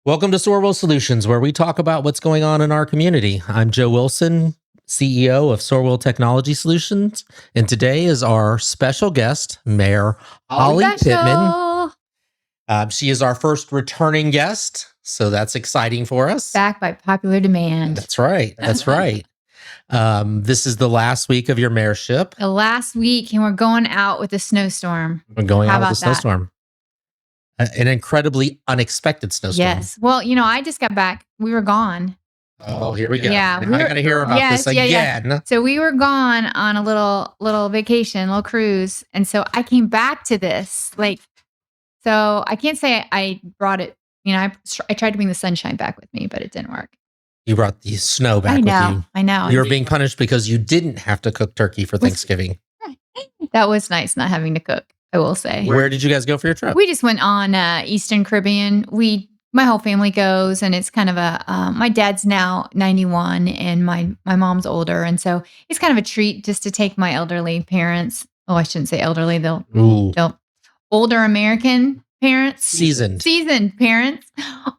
Welcome to SorWil Solutions, where we talk about what's going on in our community. I'm Joe Wilson, CEO of SorWil Technology Solutions, and today is our special guest, Mayor Holly Pittman. She is our first returning guest, so that's exciting for us. Back by popular demand. That's right. That's right. This is the last week of your mayorship. The last week, and we're going out with a snowstorm. We're going out with a snowstorm. An incredibly unexpected snowstorm. Yes. Well, I just got back. We were gone. Oh, here we go. Yeah, I got to hear about this again. Yeah. So we were gone on a little vacation, little cruise, and so I came back to this. So I can't say I brought it. I tried to bring the sunshine back with me, but it didn't work. You brought the snow back with you. I know. You were being punished because you didn't have to cook turkey for Thanksgiving. That was nice, not having to cook, I will say. Where did you guys go for your trip? We just went on Eastern Caribbean. My whole family goes, and it's kind of my dad's now 91 and my mom's older. And so it's kind of a treat just to take my elderly parents. Oh, I shouldn't say elderly. They'll older American parents, seasoned parents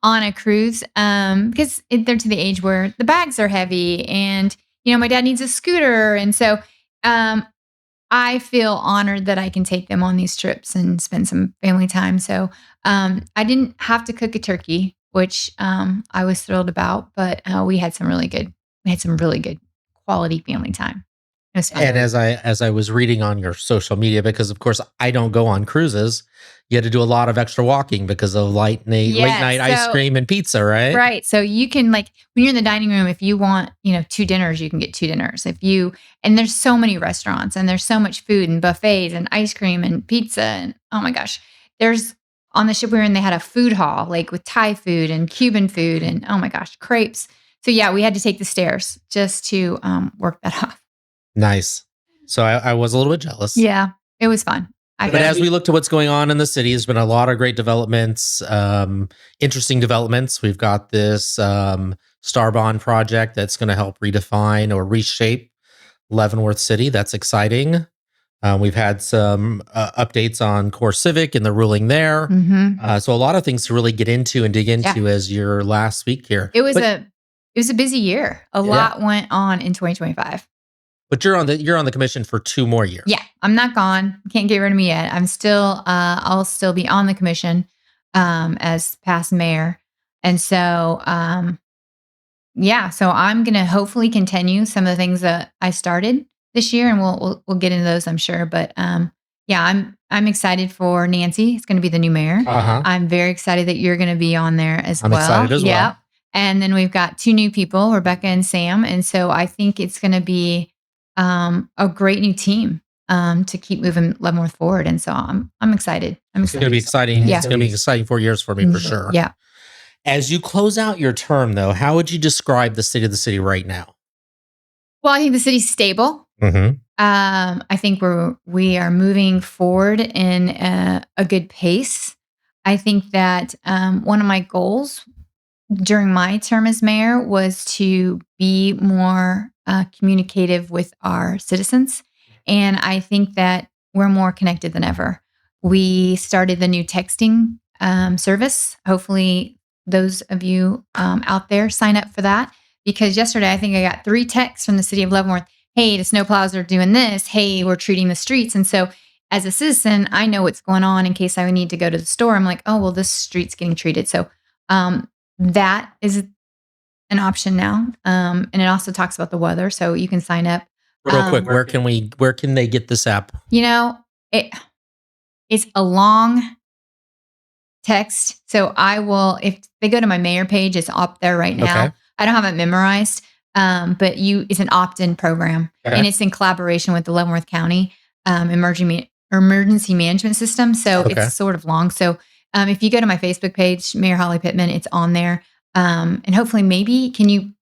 on a cruise because they're to the age where the bags are heavy, and my dad needs a scooter, and so I feel honored that I can take them on these trips and spend some family time. So I didn't have to cook a turkey, which I was thrilled about, but we had some really good quality family time. It was fun. And as I was reading on your social media, because of course I don't go on cruises, you had to do a lot of extra walking because of late night ice cream and pizza, right? Right. So you can when you're in the dining room, if you want, 2 dinners, you can get 2 dinners. And there's so many restaurants and there's so much food and buffets and ice cream and pizza. And oh my gosh, on the ship we were in, they had a food hall, with Thai food and Cuban food and oh my gosh, crepes. So yeah, we had to take the stairs just to work that off. Nice. So I was a little bit jealous. Yeah, it was fun. But as we look to what's going on in the city, there's been a lot of great developments, interesting developments. We've got this Star Bond project that's going to help redefine or reshape Leavenworth City. That's exciting. We've had some updates on CoreCivic and the ruling there. Mm-hmm. So a lot of things to really get into and dig into as your last week here. It was a busy year. A lot went on in 2025. But you're on the commission for 2 more years. Yeah, I'm not gone. Can't get rid of me yet. I'm still. I'll still be on the commission as past mayor, and so So I'm gonna hopefully continue some of the things that I started this year, and we'll get into those, I'm sure. But I'm excited for Nancy. It's gonna be the new mayor. I'm very excited that you're gonna be on there as well. I'm excited as well. And then we've got 2 new people, Rebecca and Sam, and so I think it's gonna be a great new team to keep moving Leavenworth forward. And so I'm excited. It's going to be exciting. Yeah. It's going to be exciting 4 years for me for sure. Yeah. As you close out your term, though, how would you describe the state of the city right now? Well, I think the city's stable. Mm-hmm. I think we are moving forward in a good pace. I think that one of my goals during my term as mayor was to be more communicative with our citizens. And I think that we're more connected than ever. We started the new texting service. Hopefully those of you out there sign up for that, because yesterday I think I got 3 texts from the city of Leavenworth. Hey, the snowplows are doing this. Hey, we're treating the streets. And so as a citizen, I know what's going on in case I need to go to the store. I'm like, oh, well, this street's getting treated. So that is an option now. And it also talks about the weather, so you can sign up. Real quick, where can they get this app? It's a long text. So if they go to my mayor page, it's up there right now. Okay. I don't have it memorized. But it's an opt-in program, and it's in collaboration with the Leavenworth County emergency management system. So it's sort of long. So if you go to my Facebook page, Mayor Holly Pittman, it's on there. And hopefully maybe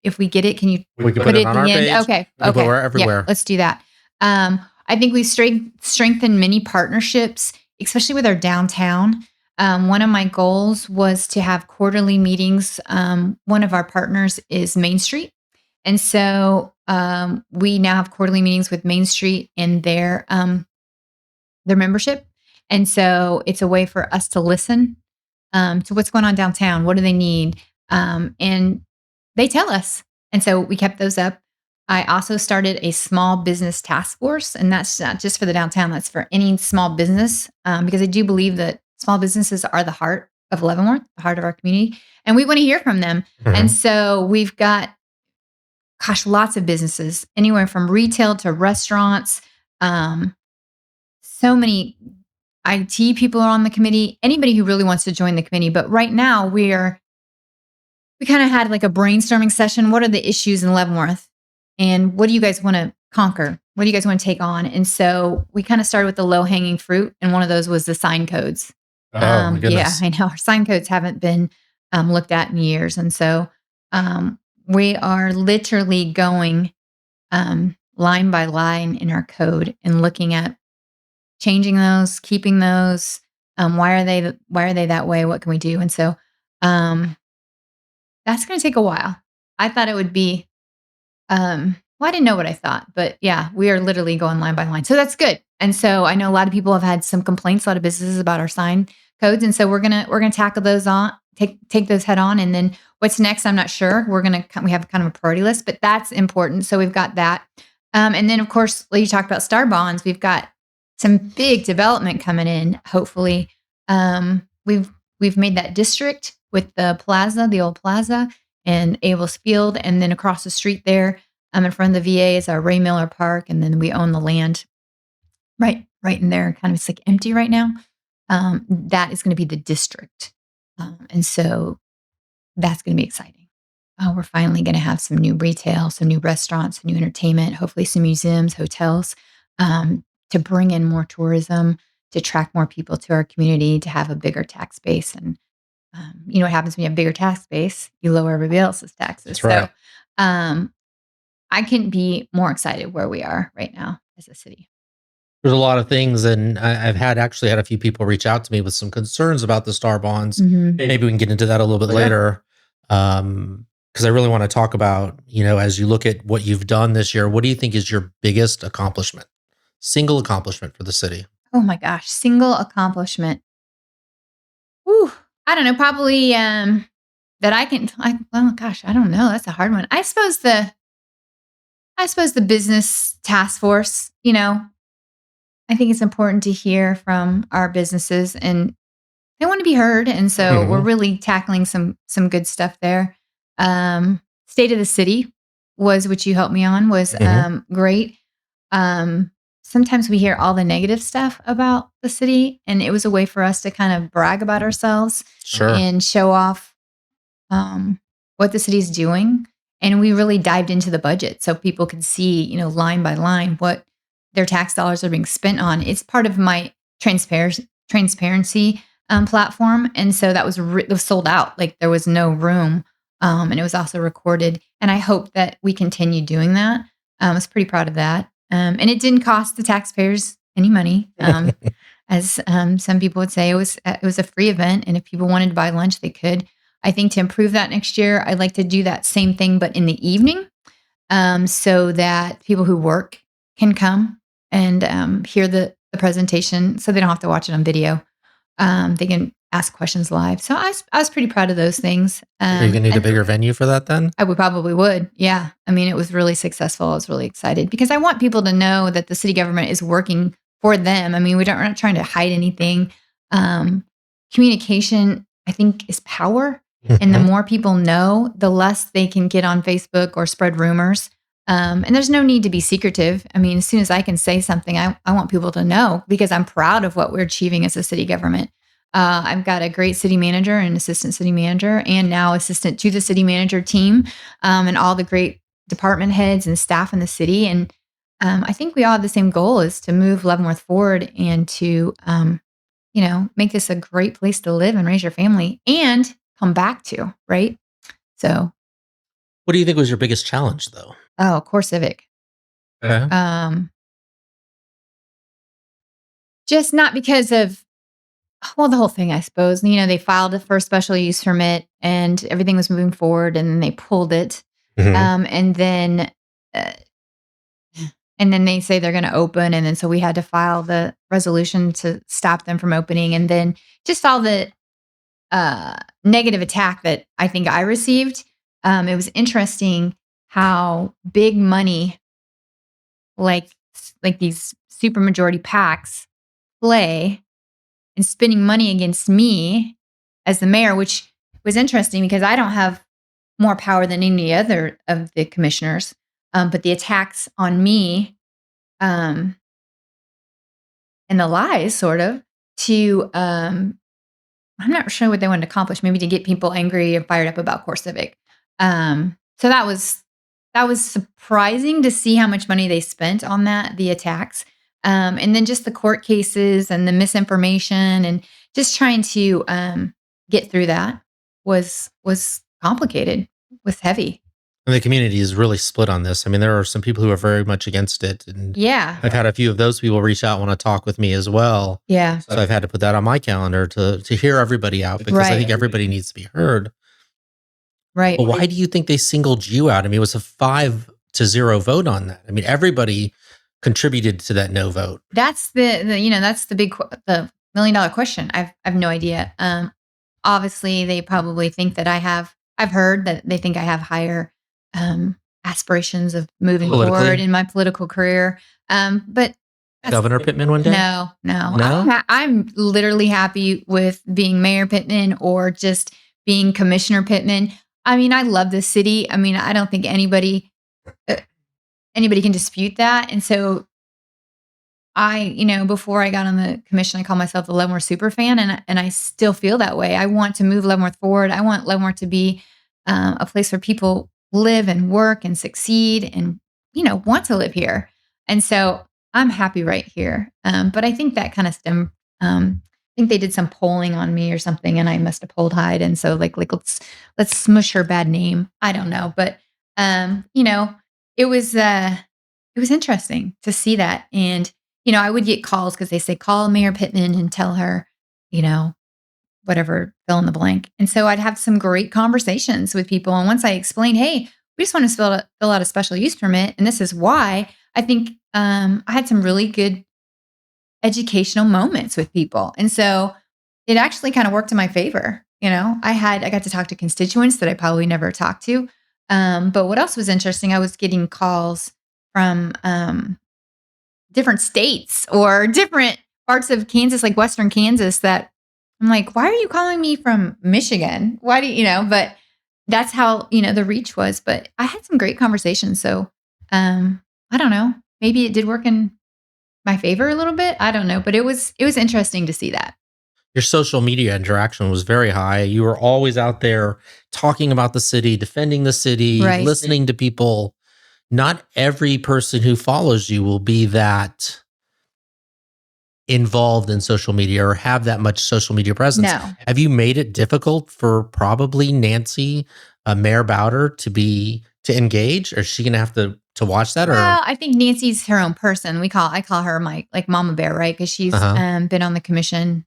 if we get it, we can put it on our page. Okay. We're everywhere. Yeah, let's do that. I think we've strengthened many partnerships, especially with our downtown. One of my goals was to have quarterly meetings. One of our partners is Main Street. And so we now have quarterly meetings with Main Street and their membership. And so it's a way for us to listen to what's going on downtown. What do they need? And they tell us. And so we kept those up. I also started a small business task force, and that's not just for the downtown, that's for any small business, because I do believe that small businesses are the heart of Leavenworth, the heart of our community, and we want to hear from them. And Mhm. so we've got, gosh, lots of businesses, anywhere from retail to restaurants. Um, so many IT people are on the committee, anybody who really wants to join the committee. But right now, we kind of had like a brainstorming session. What are the issues in Leavenworth? And what do you guys want to conquer? What do you guys want to take on? And so we kind of started with the low hanging fruit. And one of those was the sign codes. Oh my Yeah, goodness. I know our sign codes haven't been looked at in years. And so um, we are literally going line by line in our code and looking at changing those, keeping those. Why are they that way? What can we do? And so um, that's going to take a while. I thought it would be, well, I didn't know what I thought, but yeah, we are literally going line by line. So that's good. And so I know a lot of people have had some complaints, a lot of businesses about our sign codes. And so we're gonna tackle those on, take those head on. And then what's next, I'm not sure. We have kind of a priority list, but that's important. So we've got that. And then of course, like you talked about star bonds, we've got some big development coming in, hopefully. We've made that district with the plaza, the old plaza, and Abel's Field, and then across the street there, in front of the VA is our Ray Miller Park, and then we own the land right in there. Kind of it's like empty right now. That is going to be the district, and so that's going to be exciting. We're finally going to have some new retail, some new restaurants, some new entertainment, hopefully some museums, hotels, to bring in more tourism, to attract more people to our community, to have a bigger tax base. And you know what happens when you have bigger tax base? You lower everybody else's taxes. That's So right. um, I couldn't be more excited where we are right now as a city. There's a lot of things, and I've actually had a few people reach out to me with some concerns about the star bonds. Mhm. Maybe we can get into that a little bit later, because I really want to talk about, as you look at what you've done this year, what do you think is your biggest accomplishment, single accomplishment for the city? Oh my gosh, single accomplishment. Whew, I don't know, probably, that well, gosh, I don't know, that's a hard one. I suppose the business task force, I think it's important to hear from our businesses, and they want to be heard, and so we're Mhm. really tackling some good stuff there. State of the city was, which you helped me on, was Mhm. great. Sometimes we hear all the negative stuff about the city, and it was a way for us to kind of brag about ourselves Sure. and show off what the city's doing. And we really dived into the budget so people could see, line by line, what their tax dollars are being spent on. It's part of my transparency platform, and so it was sold out. Like there was no room, and it was also recorded. And I hope that we continue doing that. I was pretty proud of that, and it didn't cost the taxpayers any money. As some people would say, it was a free event, and if people wanted to buy lunch, they could. I think to improve that next year, I'd like to do that same thing, but in the evening, so that people who work can come and hear the presentation, so they don't have to watch it on video. They can ask questions live. So I was pretty proud of those things. Are you gonna need a And bigger venue for that then? I would probably would. Yeah. I mean, it was really successful. I was really excited because I want people to know that the city government is working for them. I mean, we're not trying to hide anything. Um, Communication, I think, is power. And the Mhm. more people know, the less they can get on Facebook or spread rumors. And there's no need to be secretive. I mean, as soon as I can say something, I want people to know because I'm proud of what we're achieving as a city government. I've got a great city manager and assistant city manager, and now assistant to the city manager team, and all the great department heads and staff in the city. And I think we all have the same goal: is to move Leavenworth forward and to, make this a great place to live and raise your family and come back to. Right. So, What do you think was your biggest challenge, though? CoreCivic. Okay. Um, just not because of, well, the whole thing, I suppose. They filed it for a special use permit and everything was moving forward, and then they pulled it. Mhm. Um, and then uh, and then they say they're going to open, and then so we had to file the resolution to stop them from opening, and then just all negative attack that I think I received. It was interesting how big money, like these supermajority PACs, play and spending money against me as the mayor, which was interesting because I don't have more power than any other of the commissioners. But the attacks on me, um, and the lies, sort of, to I'm not sure what they wanted to accomplish. Maybe to get people angry and fired up about CoreCivic. So that was surprising to see how much money they spent on that, the attacks, and then just the court cases and the misinformation and just trying to get through that was complicated, was heavy. And the community is really split on this. I mean, there are some people who are very much against it, and Yeah, I've had a few of those people reach out, want to talk with me as well. yeah, So I've had to put that on my calendar to hear everybody out because I right, think everybody needs to be heard. right. But why do you think they singled you out? I mean, it was a 5-0 vote on that. I mean, everybody contributed to that no vote. That's that's the the $1 million question. I've no idea. Obviously, they probably think that I've heard that they think I have higher aspirations of moving Politically? forward in my political career. But Governor Pittman one day? no, no. No? I'm literally happy with being Mayor Pittman or just being Commissioner Pittman. I mean, I love this city. I mean, I don't think uh, anybody can dispute that. And so before I got on the commission, I called myself the Leavenworth super fan, and I still feel that way. I want to move Leavenworth forward. I want Leavenworth to be a place where people live and work and succeed, and want to live here. And so I'm happy right here. But I think that kind of stemmed. I think they did some polling on me or something, and I must have pulled hide. And so let's smush her bad name. I don't know, but it was interesting to see that. And I would get calls because they say, call Mayor Pittman and tell her, you know, whatever, fill in the blank. And so I'd have some great conversations with people. And once I explained, hey, we just want to fill out a special use permit, and this is why, I think I had some really good educational moments with people. And so it actually kind of worked in my favor. I got to talk to constituents that I probably never talked to. But what else was interesting? I was getting calls from different states or different parts of Kansas, like Western Kansas, that I'm like, why are you calling me from Michigan? Why do but that's how, the reach was. But I had some great conversations. So I don't know. Maybe it did work in my favor a little bit. I don't know. But it was interesting to see that. Your social media interaction was very high. You were always out there talking about the city, defending the city, Right. listening to people. Not every person who follows you will be that involved in social media or have that much social media presence. No. Have you made it difficult for probably Nancy, Mayor Bowder, to engage? Or is she going to have to watch that? Or Well, I think Nancy's her own person. I call her my Mama Bear, right? Because she's been on the commission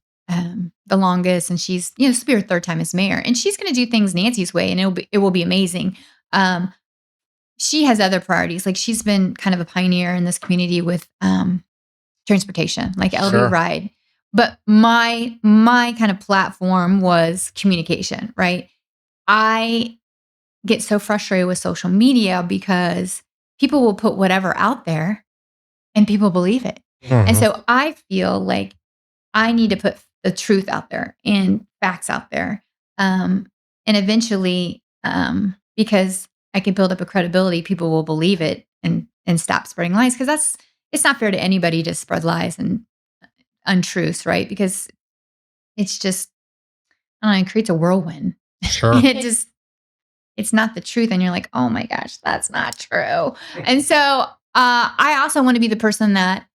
the longest, and she's this will be her third time as mayor, and she's going to do things Nancy's way, and it will be amazing. She has other priorities. Like, she's been kind of a pioneer in this community with transportation, like LD Sure. Ride. But my kind of platform was communication, right? I get so frustrated with social media because people will put whatever out there and people believe it. And so I feel like I need to put the truth out there and facts out there. And eventually, because I can build up a credibility, people will believe it and stop spreading lies. Because it's not fair to anybody to spread lies and untruths, right? Because it's just, I don't know, it creates a whirlwind. Sure. It's not the truth. And you're like, oh my gosh, that's not true. And so I also want to be the person that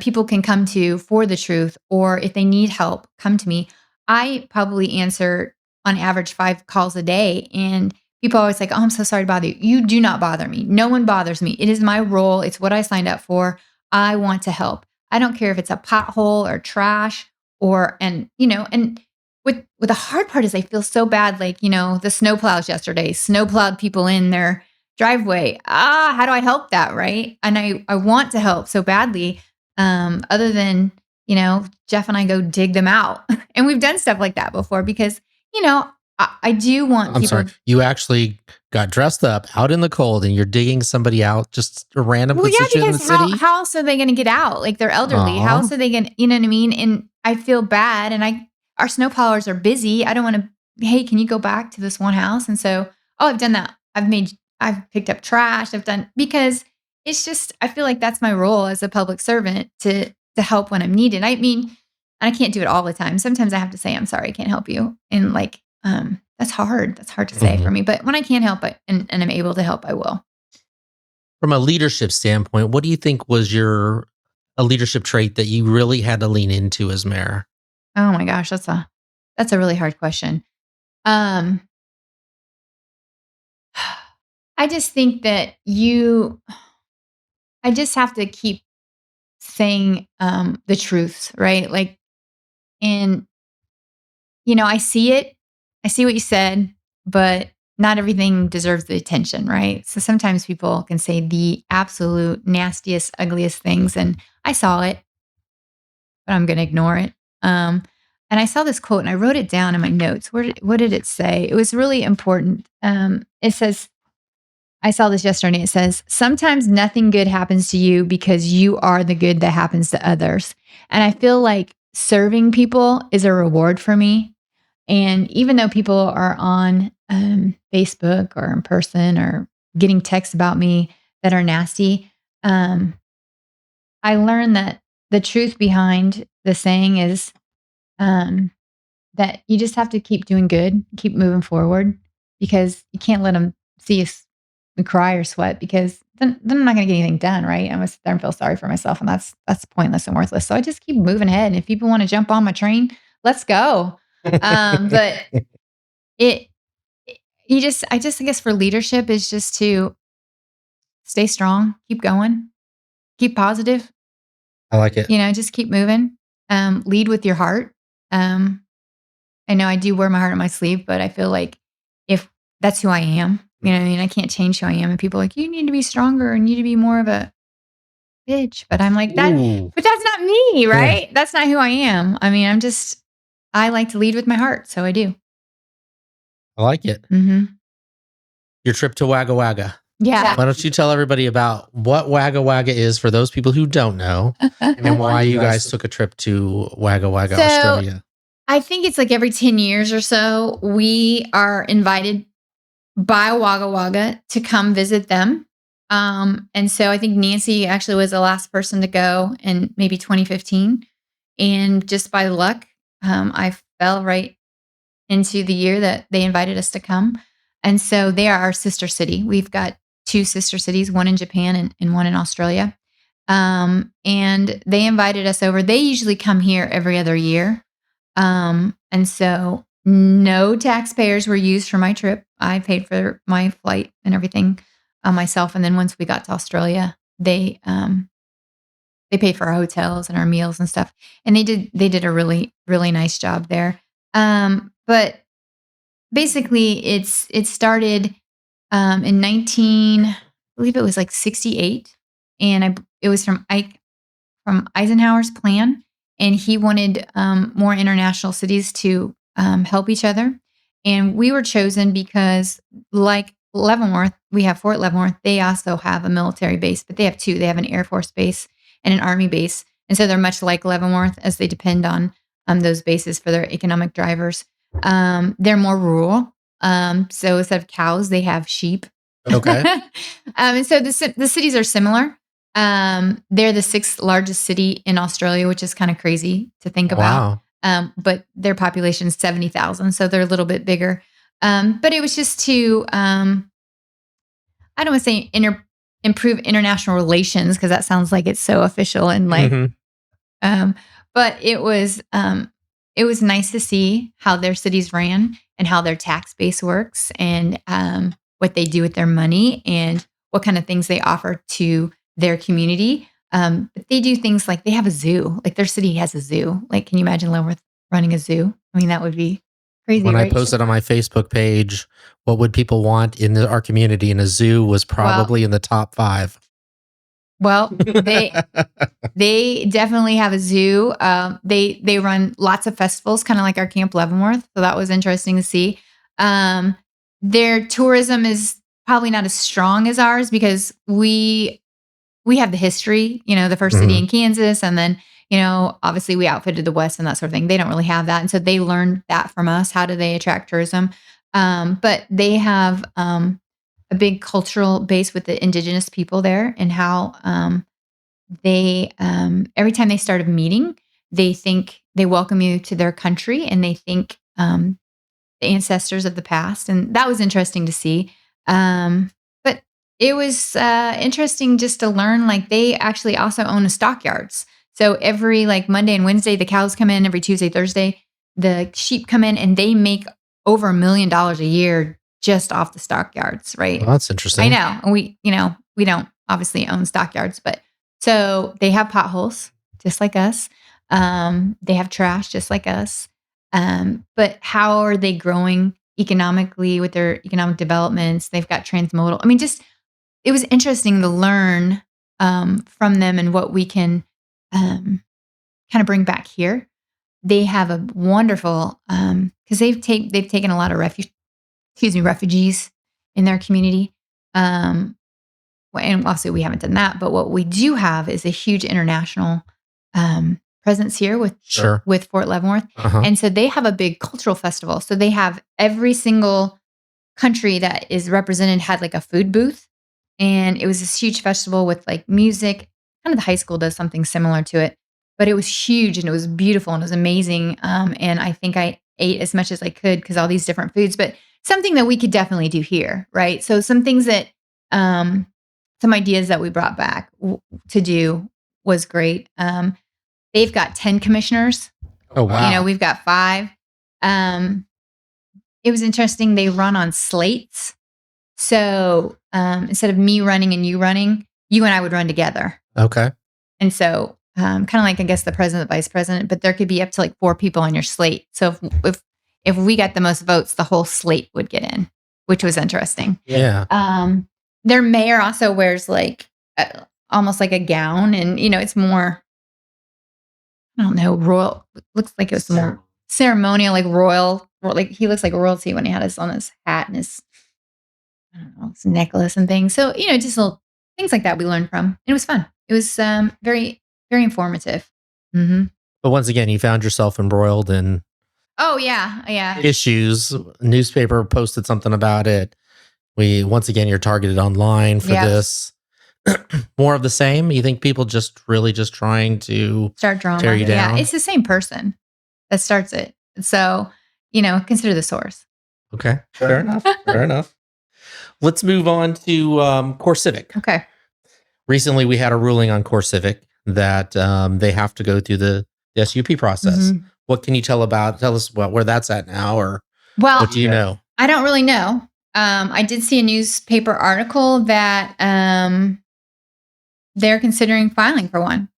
people can come to for the truth, or if they need help, come to me. I probably answer on average 5 calls a day, and people are always like, oh, I'm so sorry to bother you. You do not bother me. No one bothers me. It is my role. It's what I signed up for. I want to help. I don't care if it's a pothole or trash and with the hard part is I feel so bad. Like, the snowplows yesterday, snowplowed people in their driveway. How do I help that? Right. And I want to help so badly. Other than, Jeff and I go dig them out. And we've done stuff like that before because, you know, I do want I'm sorry. people. You actually got dressed up out in the cold and you're digging somebody out, just a random Well, yeah, position in the because how city? how else are they gonna get out? Like, they're elderly. How Aw. else are they gonna, you know what I mean? And I feel bad, and our snowplowers are busy. I don't wanna, "Hey, can you go back to this one house?" And so, I've done that. I've picked up trash. I've done, because it's just, I feel like that's my role as a public servant to help when I'm needed. I mean, and I can't do it all the time. Sometimes I have to say, "I'm sorry, I can't help you." And, like, that's hard. That's hard to say for Mhm. me, but when I can help it and I'm able to help, I will. From a leadership standpoint, what do you think was a leadership trait that you really had to lean into as mayor? Oh my gosh, that's a really hard question. Um, I just think that I just have to keep saying, the truths, right? Like, and, I see it. I see what you said, but not everything deserves the attention, right? So sometimes people can say the absolute nastiest, ugliest things, and I saw it, but I'm going to ignore it. Um, and I saw this quote and I wrote it down in my notes. What did it say? It was really important. It says, I saw this yesterday. It says, sometimes nothing good happens to you because you are the good that happens to others. And I feel like serving people is a reward for me. And even though people are on Facebook or in person or getting texts about me that are nasty, um, I learned that the truth behind the saying is, um, that you just have to keep doing good, keep moving forward, because you can't let them see you cry or sweat, because then I'm not going to get anything done, right? I'm going to sit there and feel sorry for myself, and that's pointless and worthless. So I just keep moving ahead, and if people want to jump on my train, let's go. But it, I guess for leadership is just to stay strong, keep going, keep positive, I like it. just keep moving. Lead with your heart. Um, I know I do wear my heart on my sleeve, but I feel like if that's who I am, you know what I mean? I can't change who I am. And people are like, you need to be stronger and you need to be more of a bitch. But I'm like, Ooh. but that's not me, Yeah, right? That's not who I am. I mean, I like to lead with my heart. So I do. I like it. Hmm. Your trip to Wagga Wagga. Yeah. Why don't you tell everybody about what Wagga Wagga is for those people who don't know, and why you guys took a trip to Wagga Wagga, So Australia? I think it's like every 10 years or so, we are invited by Wagga Wagga to come visit them. And so I think Nancy actually was the last person to go in maybe 2015. And just by luck, I fell right into the year that they invited us to come. And so they are our sister city. We've got two sister cities, one in Japan and one in Australia. And they invited us over. They usually come here every other year. And so no taxpayers were used for my trip. I paid for my flight and everything myself. And then once we got to Australia, they paid for our hotels and our meals and stuff. And they did a really, really nice job there. But basically it started in 19, I believe it was like 68. And it was from Eisenhower's plan, and he wanted more international cities to help each other. And we were chosen because, like Leavenworth, we have Fort Leavenworth. They also have a military base, but they have two. They have an Air Force base and an Army base, and so they're much like Leavenworth, as they depend on those bases for their economic drivers. They're more rural, so instead of cows, they have sheep. Okay. And so the cities are similar. They're the sixth largest city in Australia, which is kind of crazy to think about. Wow. But their population is 70,000, so they're a little bit bigger. But it was just to, I don't want to say improve international relations, because that sounds like it's so official and like, Mhm. um, but it was nice to see how their cities ran and how their tax base works, and what they do with their money and what kind of things they offer to their community. But they do things like they have a zoo. Like, their city has a zoo. Like, can you imagine Leavenworth running a zoo? I mean, that would be crazy, When I right? posted on my Facebook page, what would people want in our community, and a zoo was Well, probably in the top 5. Well, they definitely have a zoo. They run lots of festivals, kind of like our Camp Leavenworth. So that was interesting to see. Um, their tourism is probably not as strong as ours because we have the history, the first city Mhm. in Kansas, and then, obviously we outfitted the West and that sort of thing. They don't really have that. And so they learned that from us. How do they attract tourism? But they have a big cultural base with the indigenous people there and how they, every time they start a meeting, they welcome you to their country and they think the ancestors of the past. And that was interesting to see. But it was interesting just to learn like they actually also own a stockyards. So every like Monday and Wednesday, the cows come in, every Tuesday, Thursday, the sheep come in and they make over $1 million a year just off the stockyards, Well, right? that's I interesting. know. And we don't obviously own stockyards, but so they have potholes just like us. They have trash just like us. But how are they growing economically with their economic developments? They've got transmodal. I mean, just it was interesting to learn from them and what we can kind of bring back here. They have a wonderful because they've taken a lot of refugees in their community. And obviously we haven't done that, but what we do have is a huge international presence here Sure. with Fort Leavenworth. Uh-huh. And so they have a big cultural festival. So they have every single country that is represented had like a food booth. And it was this huge festival with like music. Kind of the high school does something similar to it, but it was huge and it was beautiful and it was amazing. And I think I ate as much as I could because all these different foods, but something that we could definitely do here, right? So some things that, some ideas that we brought back to do was great. They've got 10 commissioners. Oh, wow. We've got 5. Um, it was interesting. They run on slates. So instead of me running and you running, you and I would run together. Okay. And so kind of like, I guess, the president, vice president, but there could be up to like 4 people on your slate. So if we got the most votes, the whole slate would get in, which was interesting. Yeah. Their mayor also wears like almost like a gown and, it's more, I don't know, royal. Looks like it was more ceremonial, like royal. Like he looks like royalty when he had his hat and his, I don't know, his necklace and things. So just little things like that we learned from. And it was fun. It was very very informative. Hmm. But once again, you found yourself embroiled in Oh yeah. issues. Newspaper posted something about it. Once again, you're targeted online for Yep. this. More of the same. You think people just trying to Start drama. tear you down? Yeah, it's the same person that starts it. So consider the source. Okay, fair enough. Fair enough. Let's move on to CoreCivic. Okay. Recently, we had a ruling on CoreCivic that they have to go through the SUP process. Mhm. What can you tell us where that's at now, or Well, what do you know? I don't really know. I did see a newspaper article that they're considering filing for one.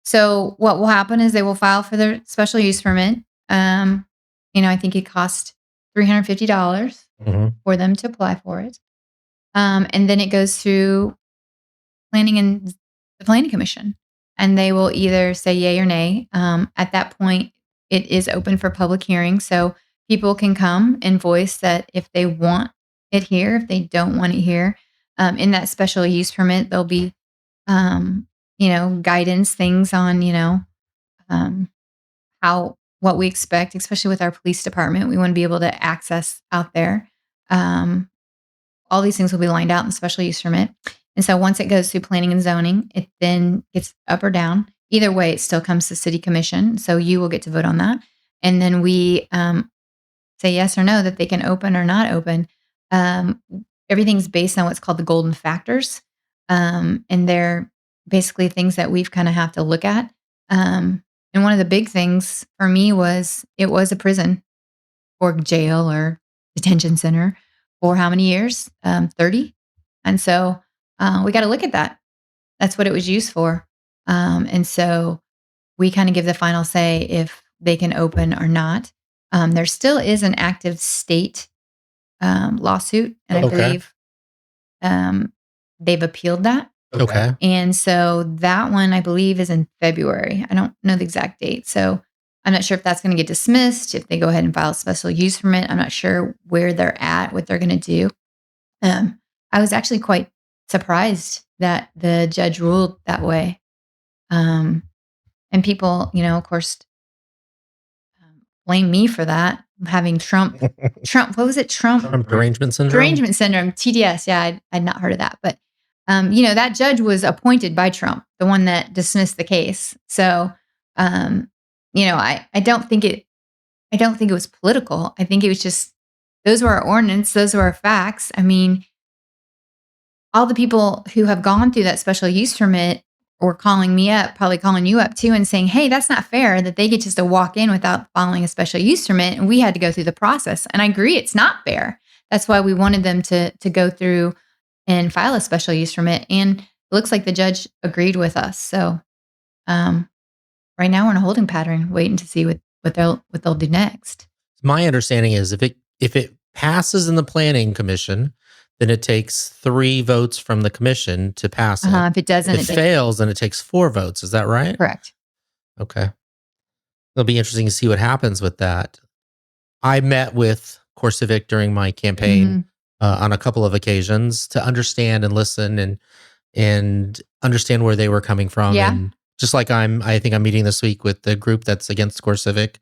So what will happen is they will file for their special use permit. I think it cost $350 Mhm. for them to apply for it. And then it goes through planning and the planning commission, and they will either say yay or nay. At that point, it is open for public hearing, so people can come and voice that if they want it here, if they don't want it here. In that special use permit, there'll be, guidance things on, um, how what we expect, especially with our police department. We want to be able to access out there. Um, all these things will be lined out in the special use permit. And so once it goes through planning and zoning, it then gets up or down. Either way, it still comes to city commission. So you will get to vote on that. And then we say yes or no that they can open or not open. Um, Everything's based on what's called the golden factors. And they're basically things that we've kind of have to look at. And one of the big things for me was it was a prison or jail or detention center for how many years? 30. And so we got to look at that. That's what it was used for. And so we kind of give the final say if they can open or not. There still is an active state lawsuit, and I Okay. believe they've appealed that. Okay. And so that one, I believe, is in February. I don't know the exact date. So I'm not sure if that's going to get dismissed, if they go ahead and file a special use permit. I'm not sure where they're at, what they're going to do. I was actually quite surprised that the judge ruled that way. And people, of course, blame me for that, having Trump, what was it? Trump derangement syndrome. Derangement syndrome, TDS. Yeah, I'd not heard of that. But, that judge was appointed by Trump, the one that dismissed the case. So, I don't think it was political. I think it was just, those were our ordinance. Those were our facts. I mean, all the people who have gone through that special use permit were calling me up, probably calling you up too, and saying, hey, that's not fair that they get just to walk in without following a special use permit. And we had to go through the process. And I agree, it's not fair. That's why we wanted them to go through and file a special use permit. And it looks like the judge agreed with us. So right now we're in a holding pattern, waiting to see what they'll do next. My understanding is if it passes in the planning commission, then it takes 3 votes from the commission to pass it. If it doesn't, If it fails, then it takes 4 votes. Is that right? Correct. Okay. It'll be interesting to see what happens with that. I met with CoreCivic during my campaign on a couple of occasions to understand and listen and understand where they were coming from. Yeah. And just like I think I'm meeting this week with the group that's against CoreCivic,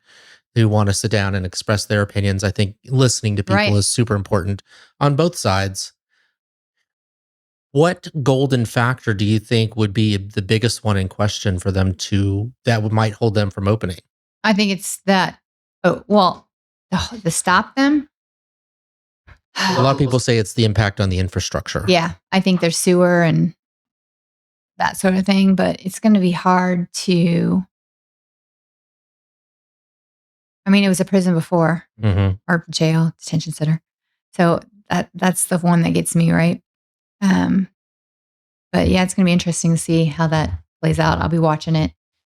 who want to sit down and express their opinions. I think listening to people is super important on both sides. What golden factor do you think would be the biggest one in question for them might hold them from opening? I think it's that. The stop them. A lot of people say it's the impact on the infrastructure. Yeah, I think there's sewer and that sort of thing, but it's going to be hard to. I mean, it was a prison before, or jail, detention center. So that's the one that gets me, right? But yeah, it's going to be interesting to see how that plays out. I'll be watching it.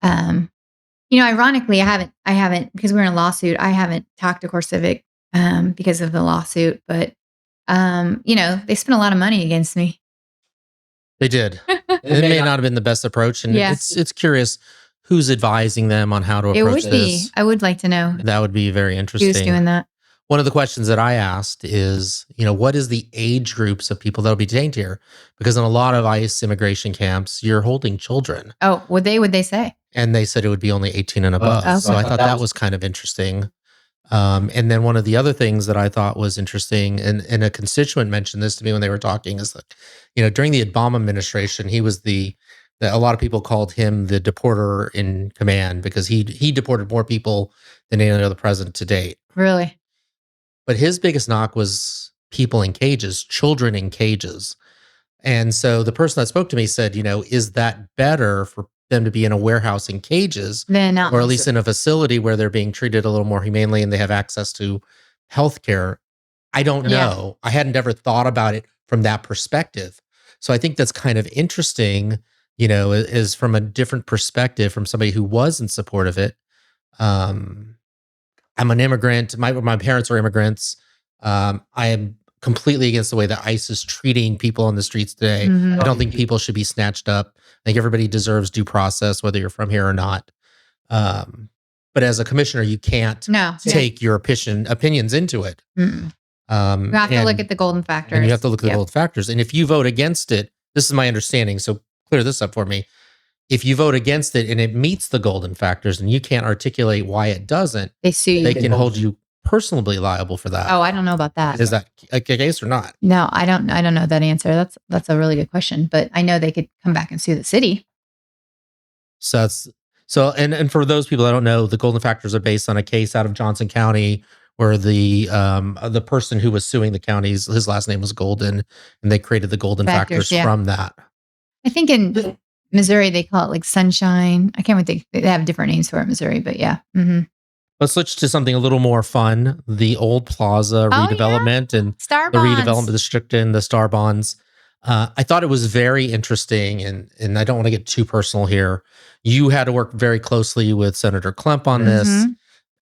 Ironically, I haven't, because we're in a lawsuit, I haven't talked to CoreCivic because of the lawsuit, but they spent a lot of money against me. They did. It may not have been the best approach, and it's curious who's advising them on how to approach this. I would like to know. That would be very interesting. Who's doing that? One of the questions that I asked is, what is the age groups of people that will be detained here? Because in a lot of ICE immigration camps, you're holding children. Oh, would they say? And they said it would be only 18 and above. Okay. So I thought that was kind of interesting. And then one of the other things that I thought was interesting, and a constituent mentioned this to me when they were talking, is that, during the Obama administration, he was a lot of people called him the deporter in command because he deported more people than any other president to date. Really? But his biggest knock was people in cages, children in cages. And so the person that spoke to me said, is that better for them to be in a warehouse in cages or at least in a facility where they're being treated a little more humanely and they have access to health care? I don't know. I hadn't ever thought about it from that perspective. So I think that's kind of interesting, is from a different perspective from somebody who was in support of it. I'm an immigrant. My parents are immigrants. I am completely against the way that ICE is treating people on the streets today. I don't think people should be snatched up. I think everybody deserves due process, whether you're from here or not. But as a commissioner, you can't take your opinions into it. You have to look at the golden factors. And you have to look at the golden factors. And if you vote against it, this is my understanding, so clear this up for me. If you vote against it and it meets the golden factors and you can't articulate why it doesn't, they sue you. They can hold you personally liable for that. Oh, I don't know about that. Is that a case or not? No, I don't know that answer. That's a really good question, but I know they could come back and sue the city. So and for those people that don't know, the golden factors are based on a case out of Johnson County where the person who was suing the counties, his last name was Golden, and they created the golden factors from that. I think in Missouri, they call it like sunshine. I can't think. They have different names for it in Missouri, but yeah. Let's switch to something a little more fun. The old plaza redevelopment and Star the bonds. redevelopment district and the star bonds. I thought it was very interesting, and I don't want to get too personal here. You had to work very closely with Senator Klemp on this.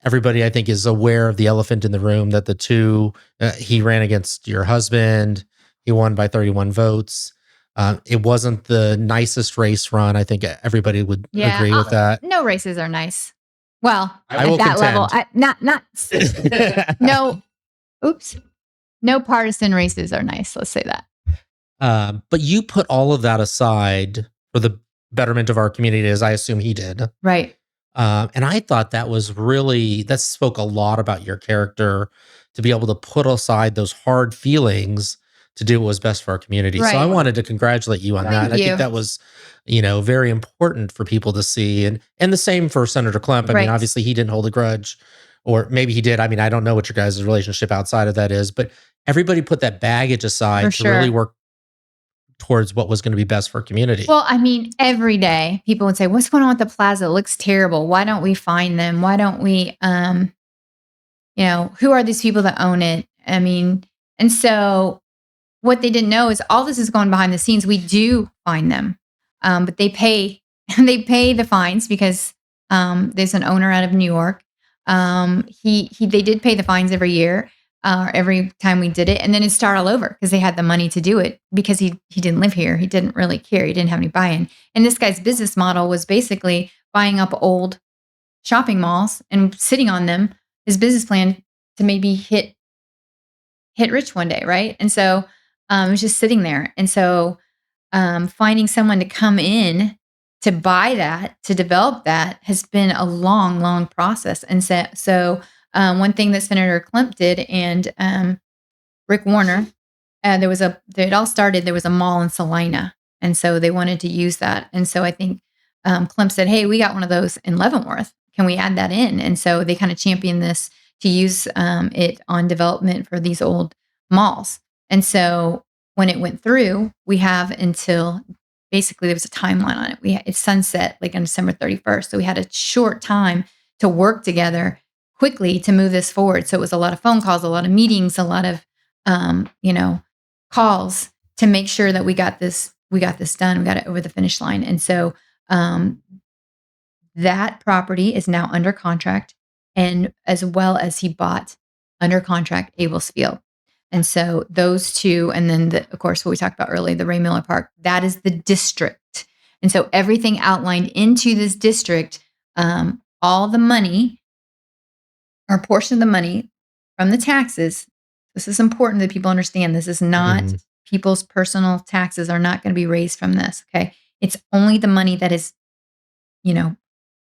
Everybody, I think, is aware of the elephant in the room that he ran against your husband. He won by 31 votes. It wasn't the nicest race run. I think everybody would Yeah, agree with that. no races are nice. Well, I at will that level, contend. not no. Oops, no partisan races are nice. Let's say that. But you put all of that aside for the betterment of our community, as I assume he did. Right. And I thought that spoke a lot about your character to be able to put aside those hard feelings to do what was best for our community. So I Right. wanted to congratulate you on that. Thank And I think you. that was, very important for people to see. And the same for Senator Klemp. I mean, Right. obviously he didn't hold a grudge, or maybe he did. I mean, I don't know what your guys' relationship outside of that is, but everybody put that baggage aside For to really sure. work towards what was going to be best for community. Well, I mean, every day people would say, "What's going on with the plaza? It looks terrible. Why don't we find them? Why don't we, who are these people that own it?" I mean, and so what they didn't know is all this is going behind the scenes. We do find them, but they pay they pay the fines because there's an owner out of New York. They did pay the fines every year, every time we did it, and then it'd start all over because they had the money to do it because he didn't live here. He didn't really care. He didn't have any buy-in. And this guy's business model was basically buying up old shopping malls and sitting on them. His business plan to maybe hit rich one day, right? And so it was just sitting there. And so finding someone to come in to buy that, to develop that, has been a long, long process. And so one thing that Senator Klemp did, and Rick Warner, it all started, there was a mall in Salina. And so they wanted to use that. And so I think Klemp said, "Hey, we got one of those in Leavenworth. Can we add that in?" And so they kind of championed this to use it on development for these old malls. And so when it went through, we have until basically there was a timeline on it. It's sunset like on December 31st. So we had a short time to work together quickly to move this forward. So it was a lot of phone calls, a lot of meetings, a lot of calls to make sure that we got this done. We got it over the finish line. And so that property is now under contract, and as well as he bought under contract Abel's Field. And so those two, and then of course what we talked about earlier, the Ray Miller Park, that is the district. And so everything outlined into this district, all the money, or a portion of the money from the taxes. This is important that people understand. This is not people's personal taxes are not going to be raised from this. Okay. It's only the money that is,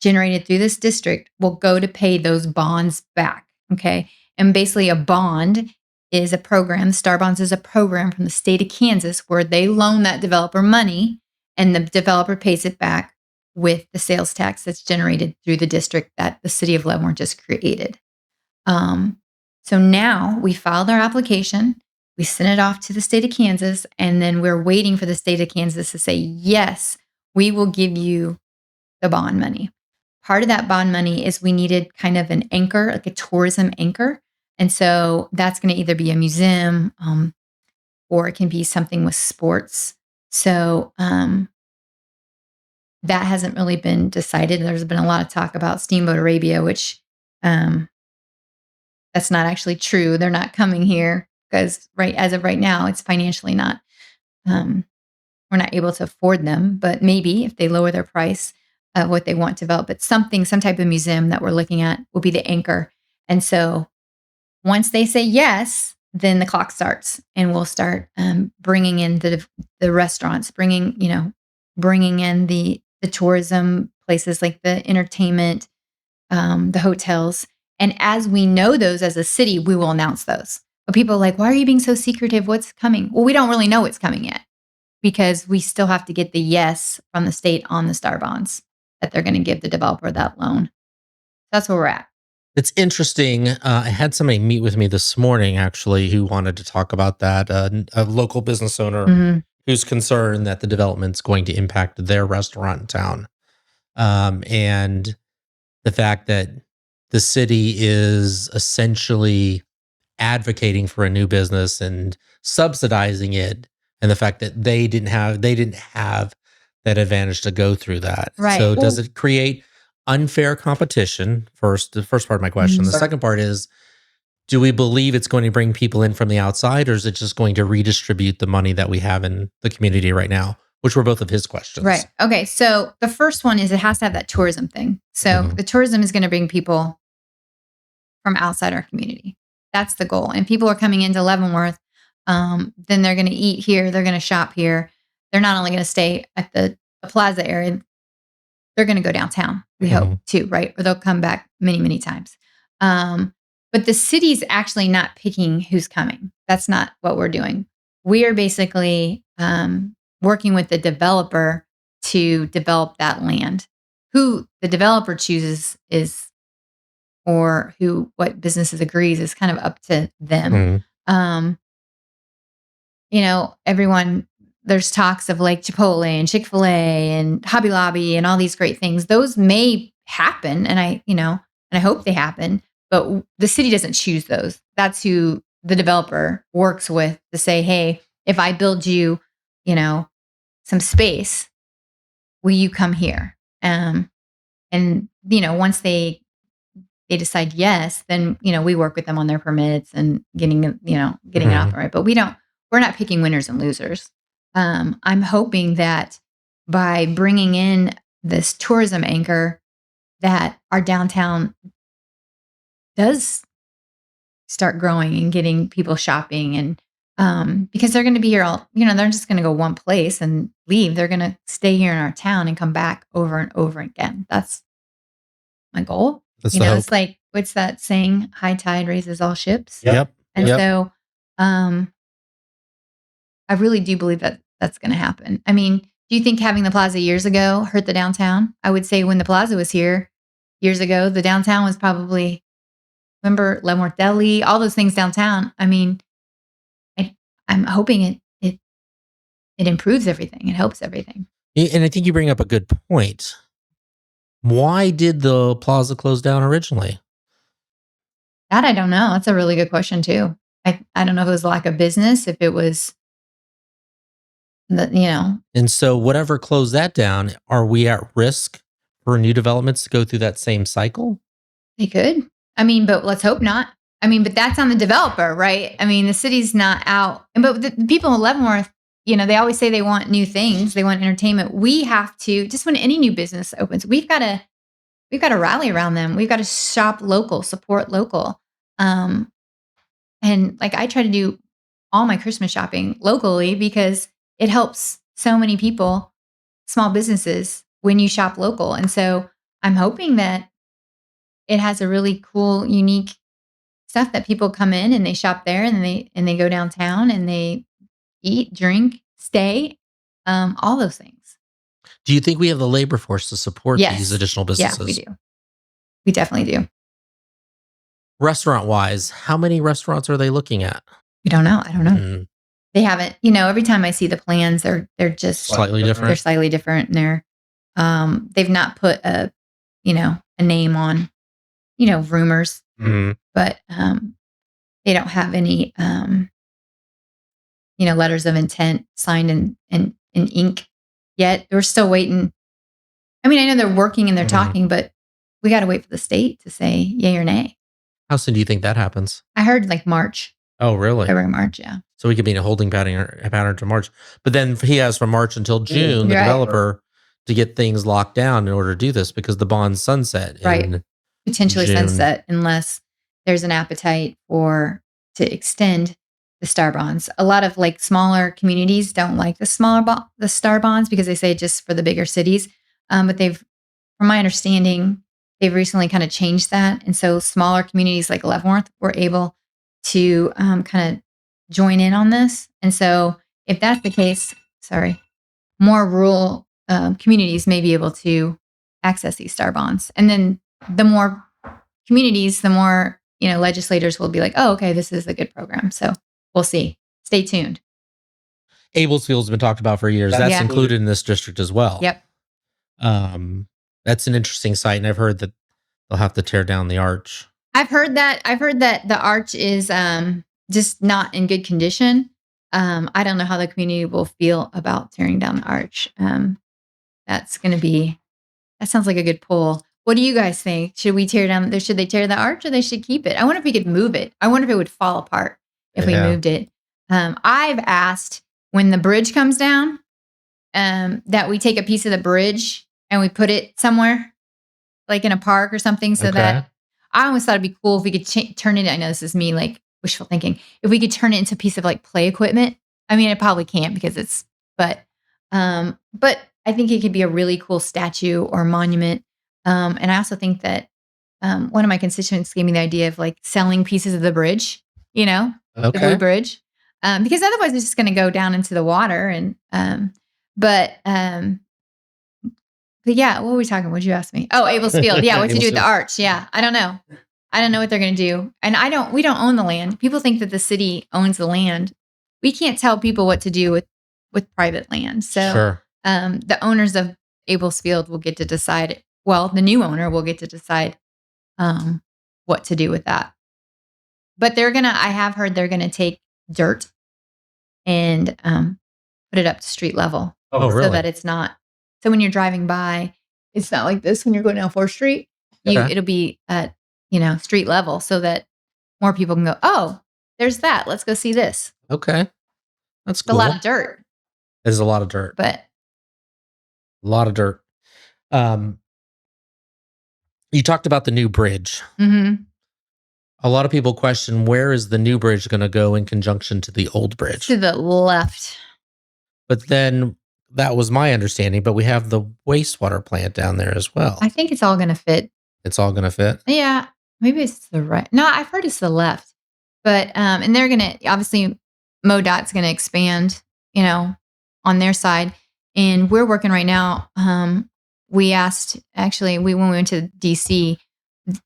generated through this district will go to pay those bonds back. Okay. And basically a bond is a program. Star Bonds is a program from the state of Kansas where they loan that developer money and the developer pays it back with the sales tax that's generated through the district that the city of Leavenworth just created. So now we filed our application, we sent it off to the state of Kansas, and then we're waiting for the state of Kansas to say, yes, we will give you the bond money. Part of that bond money is we needed kind of an anchor, like a tourism anchor. And so that's going to either be a museum or it can be something with sports. So that hasn't really been decided. There's been a lot of talk about Steamboat Arabia, which that's not actually true. They're not coming here because as of right now, it's financially not, we're not able to afford them. But maybe if they lower their price of what they want to develop, but some type of museum that we're looking at will be the anchor. And so once they say yes, then the clock starts and we'll start bringing in the restaurants, bringing in the tourism places like the entertainment, the hotels. And as we know those as a city, we will announce those. But people are like, why are you being so secretive? What's coming? Well, we don't really know what's coming yet because we still have to get the yes from the state on the Star Bonds that they're going to give the developer that loan. That's where we're at. It's interesting. I had somebody meet with me this morning, actually, who wanted to talk about that. A local business owner who's concerned that the development's going to impact their restaurant in town. And the fact that the city is essentially advocating for a new business and subsidizing it, and the fact that they didn't have that advantage to go through that. Right. So does it create unfair competition? The first part of my question. The second part is, Do we believe it's going to bring people in from the outside, or is it just going to redistribute the money that we have in the community right now? Which were both of his questions. Right. Okay. So the first one is it has to have that tourism thing. So the tourism is going to bring people from outside our community. That's the goal. And people are coming into Leavenworth. Then they're going to eat here. They're going to shop here. They're not only going to stay at the plaza area, they're going to go downtown, we hope too, right? Or they'll come back many, many times. But the city's actually not picking who's coming. That's not what we're doing. We are basically working with the developer to develop that land. Who the developer chooses is, or what businesses agrees is kind of up to them. Everyone, there's talks of like Chipotle and Chick-fil-A and Hobby Lobby and all these great things. Those may happen, and I hope they happen, but the city doesn't choose those. That's who the developer works with to say, hey, if I build you, some space, will you come here? And once they decide yes, then we work with them on their permits and getting it out right. But we're not picking winners and losers. I'm hoping that by bringing in this tourism anchor, that our downtown does start growing and getting people shopping, and because they're going to be here they're just going to go one place and leave. They're going to stay here in our town and come back over and over again. That's my goal. That's the hope. It's like, what's that saying? High tide raises all ships. Yep. And so, I really do believe that that's going to happen. I mean, do you think having the plaza years ago hurt the downtown? I would say when the plaza was here years ago, the downtown was probably, remember Leavenworth Deli, all those things downtown. I mean, I'm hoping it improves everything. It helps everything. And I think you bring up a good point. Why did the plaza close down originally? That I don't know. That's a really good question too. I don't know if it was lack of business, if it was And so whatever closed that down, are we at risk for new developments to go through that same cycle? They could. I mean, but let's hope not. I mean, but that's on the developer, right? I mean, the city's not out. But the people in Leavenworth, they always say they want new things. They want entertainment. We have to, just when any new business opens, we've got to rally around them. We've got to shop local, support local. And like I try to do all my Christmas shopping locally because it helps so many people, small businesses, when you shop local. And so I'm hoping that it has a really cool, unique stuff that people come in and they shop there, and they go downtown and they eat, drink, stay, all those things. Do you think we have the labor force to support these additional businesses? Yeah, we do. We definitely do. Restaurant wise, how many restaurants are they looking at? We don't know. I don't know. They haven't, every time I see the plans, they're just slightly different. They're slightly different. And they've not put a name on, rumors, but they don't have any, letters of intent signed in ink yet. We're still waiting. I mean, I know they're working and they're talking, but we got to wait for the state to say yay or nay. How soon do you think that happens? I heard like March. Oh, really? February, March, yeah. So we could be in a holding pattern to March. But then he has from March until June, the developer, to get things locked down in order to do this because the bonds sunset. Right. Potentially June. Sunset unless there's an appetite to extend the star bonds. A lot of like smaller communities don't like the star bonds because they say just for the bigger cities. But from my understanding, they've recently kind of changed that. And so smaller communities like Leavenworth were able to kind of join in on this. And so if that's the case, more rural communities may be able to access these star bonds. And then the more communities, the more, legislators will be like, oh, okay, this is a good program. So we'll see. Stay tuned. Ablesfield's been talked about for years. That's included in this district as well. Yep. That's an interesting site. And I've heard that they'll have to tear down the arch. I've heard that the arch is just not in good condition. I don't know how the community will feel about tearing down the arch. That sounds like a good pull. What do you guys think? Should we tear down? Should they tear the arch, or they should keep it? I wonder if we could move it. I wonder if it would fall apart if we Yeah. moved it. I've asked when the bridge comes down, that we take a piece of the bridge and we put it somewhere, like in a park or something, so Okay. that I always thought it'd be cool if we could turn it. I know this is me, like wishful thinking. If we could turn it into a piece of like play equipment. I mean, it probably can't because but I think it could be a really cool statue or monument. And I also think that one of my constituents gave me the idea of like selling pieces of the bridge, the Blue Okay. Bridge, because otherwise it's just going to go down into the water. And but yeah, what were we talking? What'd you ask me? Oh, Abel's Field. Yeah, what to do with the Abelsfield. arch? Yeah, I don't know. I don't know what they're going to do, and we don't own the land. People think that the city owns the land. We can't tell people what to do with private land. So Sure. the owners of Abel's Field will get to decide. Well, the new owner will get to decide what to do with that. But I have heard they're gonna take dirt and put it up to street level. Oh, So really? that it's not. So when you're driving by, it's not like this when you're going down 4th Street. Okay. It'll be at street level, so that more people can go, oh, there's that. Let's go see this. Okay. That's It's a cool. lot of dirt, There's a lot of dirt. but A lot of dirt. You talked about the new bridge. mhm. A lot of people question, where is the new bridge going to go in conjunction to the old bridge? To the left. But then that was my understanding, but we have the wastewater plant down there as well. I think it's all going to fit. It's all going to fit. Yeah, maybe it's the right. No, I've heard it's the left. But and they're going to obviously MoDOT's going to expand, on their side, and we're working right now. We asked actually when we went to DC,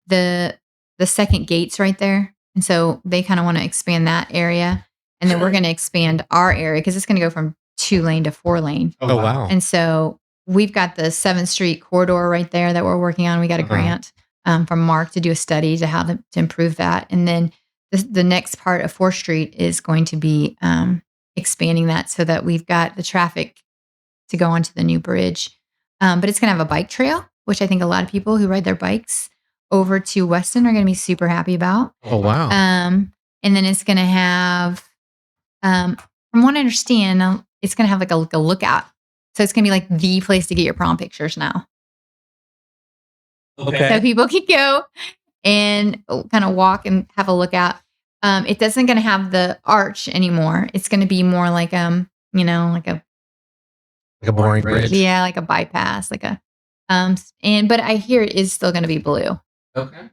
the second gate's right there, and so they kind of want to expand that area, and then we're going to expand our area because it's going to go from 2-lane to 4-lane. Oh, wow. And so we've got the 7th Street corridor right there that we're working on. We got a grant from Mark to do a study to how to improve that. And then the next part of 4th Street is going to be expanding that so that we've got the traffic to go onto the new bridge. But it's going to have a bike trail, which I think a lot of people who ride their bikes over to Weston are going to be super happy about. Oh, wow. And then it's going to have, from what I understand, it's going to have like a lookout. So it's going to be like the place to get your prom pictures now. Okay. So people can go and kind of walk and have a look out. It doesn't going to have the arch anymore. It's going to be more like like a boring bridge. Yeah, like a bypass, like a but I hear it is still going to be blue. Okay.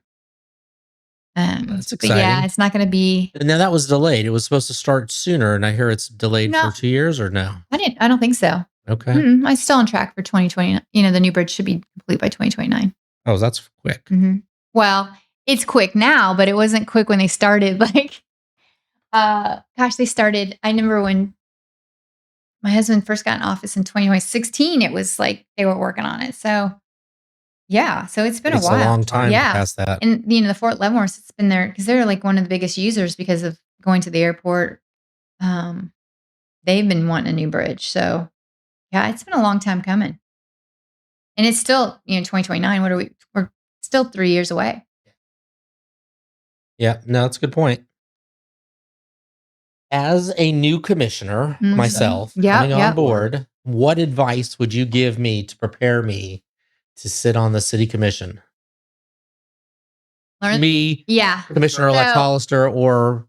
That's exciting. But yeah, it's not going to be. Now that was delayed. It was supposed to start sooner, and I hear it's delayed No. for 2 years, or no? I don't think so. Okay. I'm still on track for 2020. The new bridge should be complete by 2029. Oh, that's quick. Mm-hmm. Well, it's quick now, but it wasn't quick when they started. Like, they started. I remember when my husband first got in office in 2016. It was like they were working on it. So, yeah. So it's been It's a while. a long time past that. And the Fort Leavenworth, it's been there because they're like one of the biggest users because of going to the airport. They've been wanting a new bridge. So, yeah, it's been a long time coming. And it's still, 2029. We're still 3 years away. Yeah, no, that's a good point. As a new commissioner, myself, coming on board, what advice would you give me to prepare me to sit on the city commission? Me, Commissioner-elect Hollister or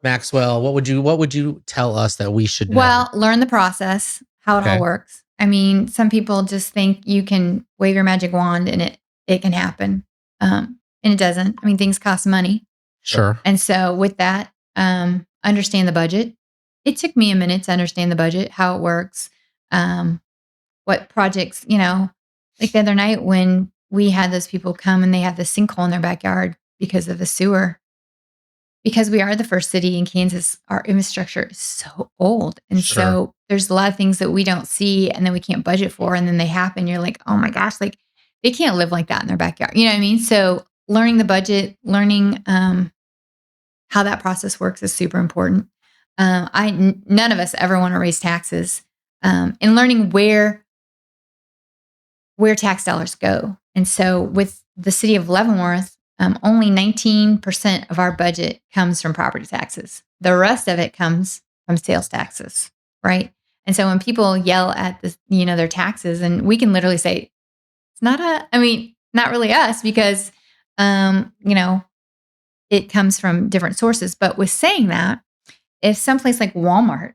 Maxwell, what would you tell us that we should know? Well, learn the process, how it all works. I mean, some people just think you can wave your magic wand and it can happen. And it doesn't. I mean, things cost money. Sure. And so with that, understand the budget. It took me a minute to understand the budget, how it works, what projects, like the other night when we had those people come and they had the sinkhole in their backyard because of the sewer. Because we are the first city in Kansas, our infrastructure is so old. And so there's a lot of things that we don't see and then we can't budget for. And then they happen. You're like, oh my gosh, like they can't live like that in their backyard. You know what I mean? So learning the budget, learning how that process works is super important. None of us ever want to raise taxes, and learning where tax dollars go. And so with the city of Leavenworth, only 19% of our budget comes from property taxes. The rest of it comes from sales taxes, right? And so when people yell at their taxes, and we can literally say, it's not really us because, it comes from different sources. But with saying that, if someplace like Walmart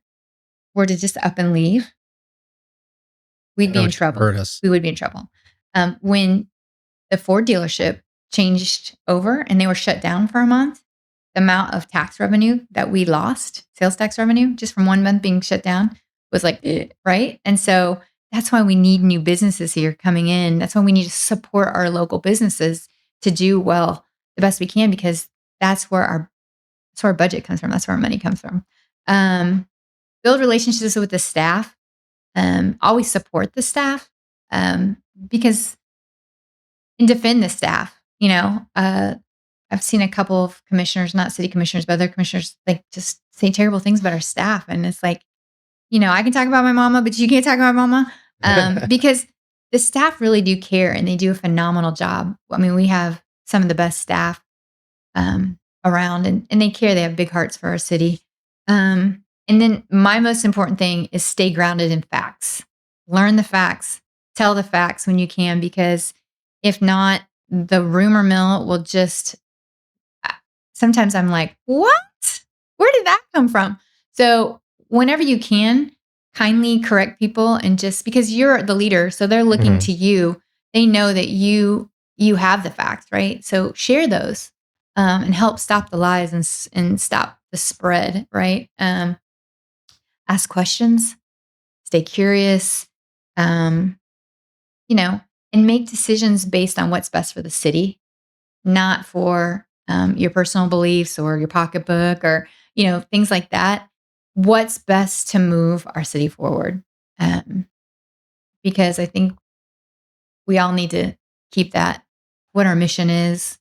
were to just up and leave, we'd be in trouble. Hurt us. We would be in trouble. When the Ford dealership changed over and they were shut down for a month, the amount of tax revenue that we lost, sales tax revenue, just from 1 month being shut down was like, right? And so that's why we need new businesses here coming in. That's why we need to support our local businesses to do well the best we can, because that's where our budget comes from. That's where our money comes from. Build relationships with the staff. Always support the staff, because and defend the staff. I've seen a couple of commissioners, not city commissioners, but other commissioners, like just say terrible things about our staff. And it's like, I can talk about my mama, but you can't talk about mama, because the staff really do care and they do a phenomenal job. I mean, we have some of the best staff around, and they care. They have big hearts for our city. And then my most important thing is stay grounded in facts. Learn the facts. Tell the facts when you can, because if not, the rumor mill will just. Sometimes I'm like, what? Where did that come from? So whenever you can, kindly correct people, and just because you're the leader, so they're looking to you. They know that you have the facts, right? So share those and help stop the lies and stop the spread, right? Ask questions, stay curious, and make decisions based on what's best for the city, not for your personal beliefs or your pocketbook or, things like that. What's best to move our city forward? Because I think we all need to keep that, what our mission is,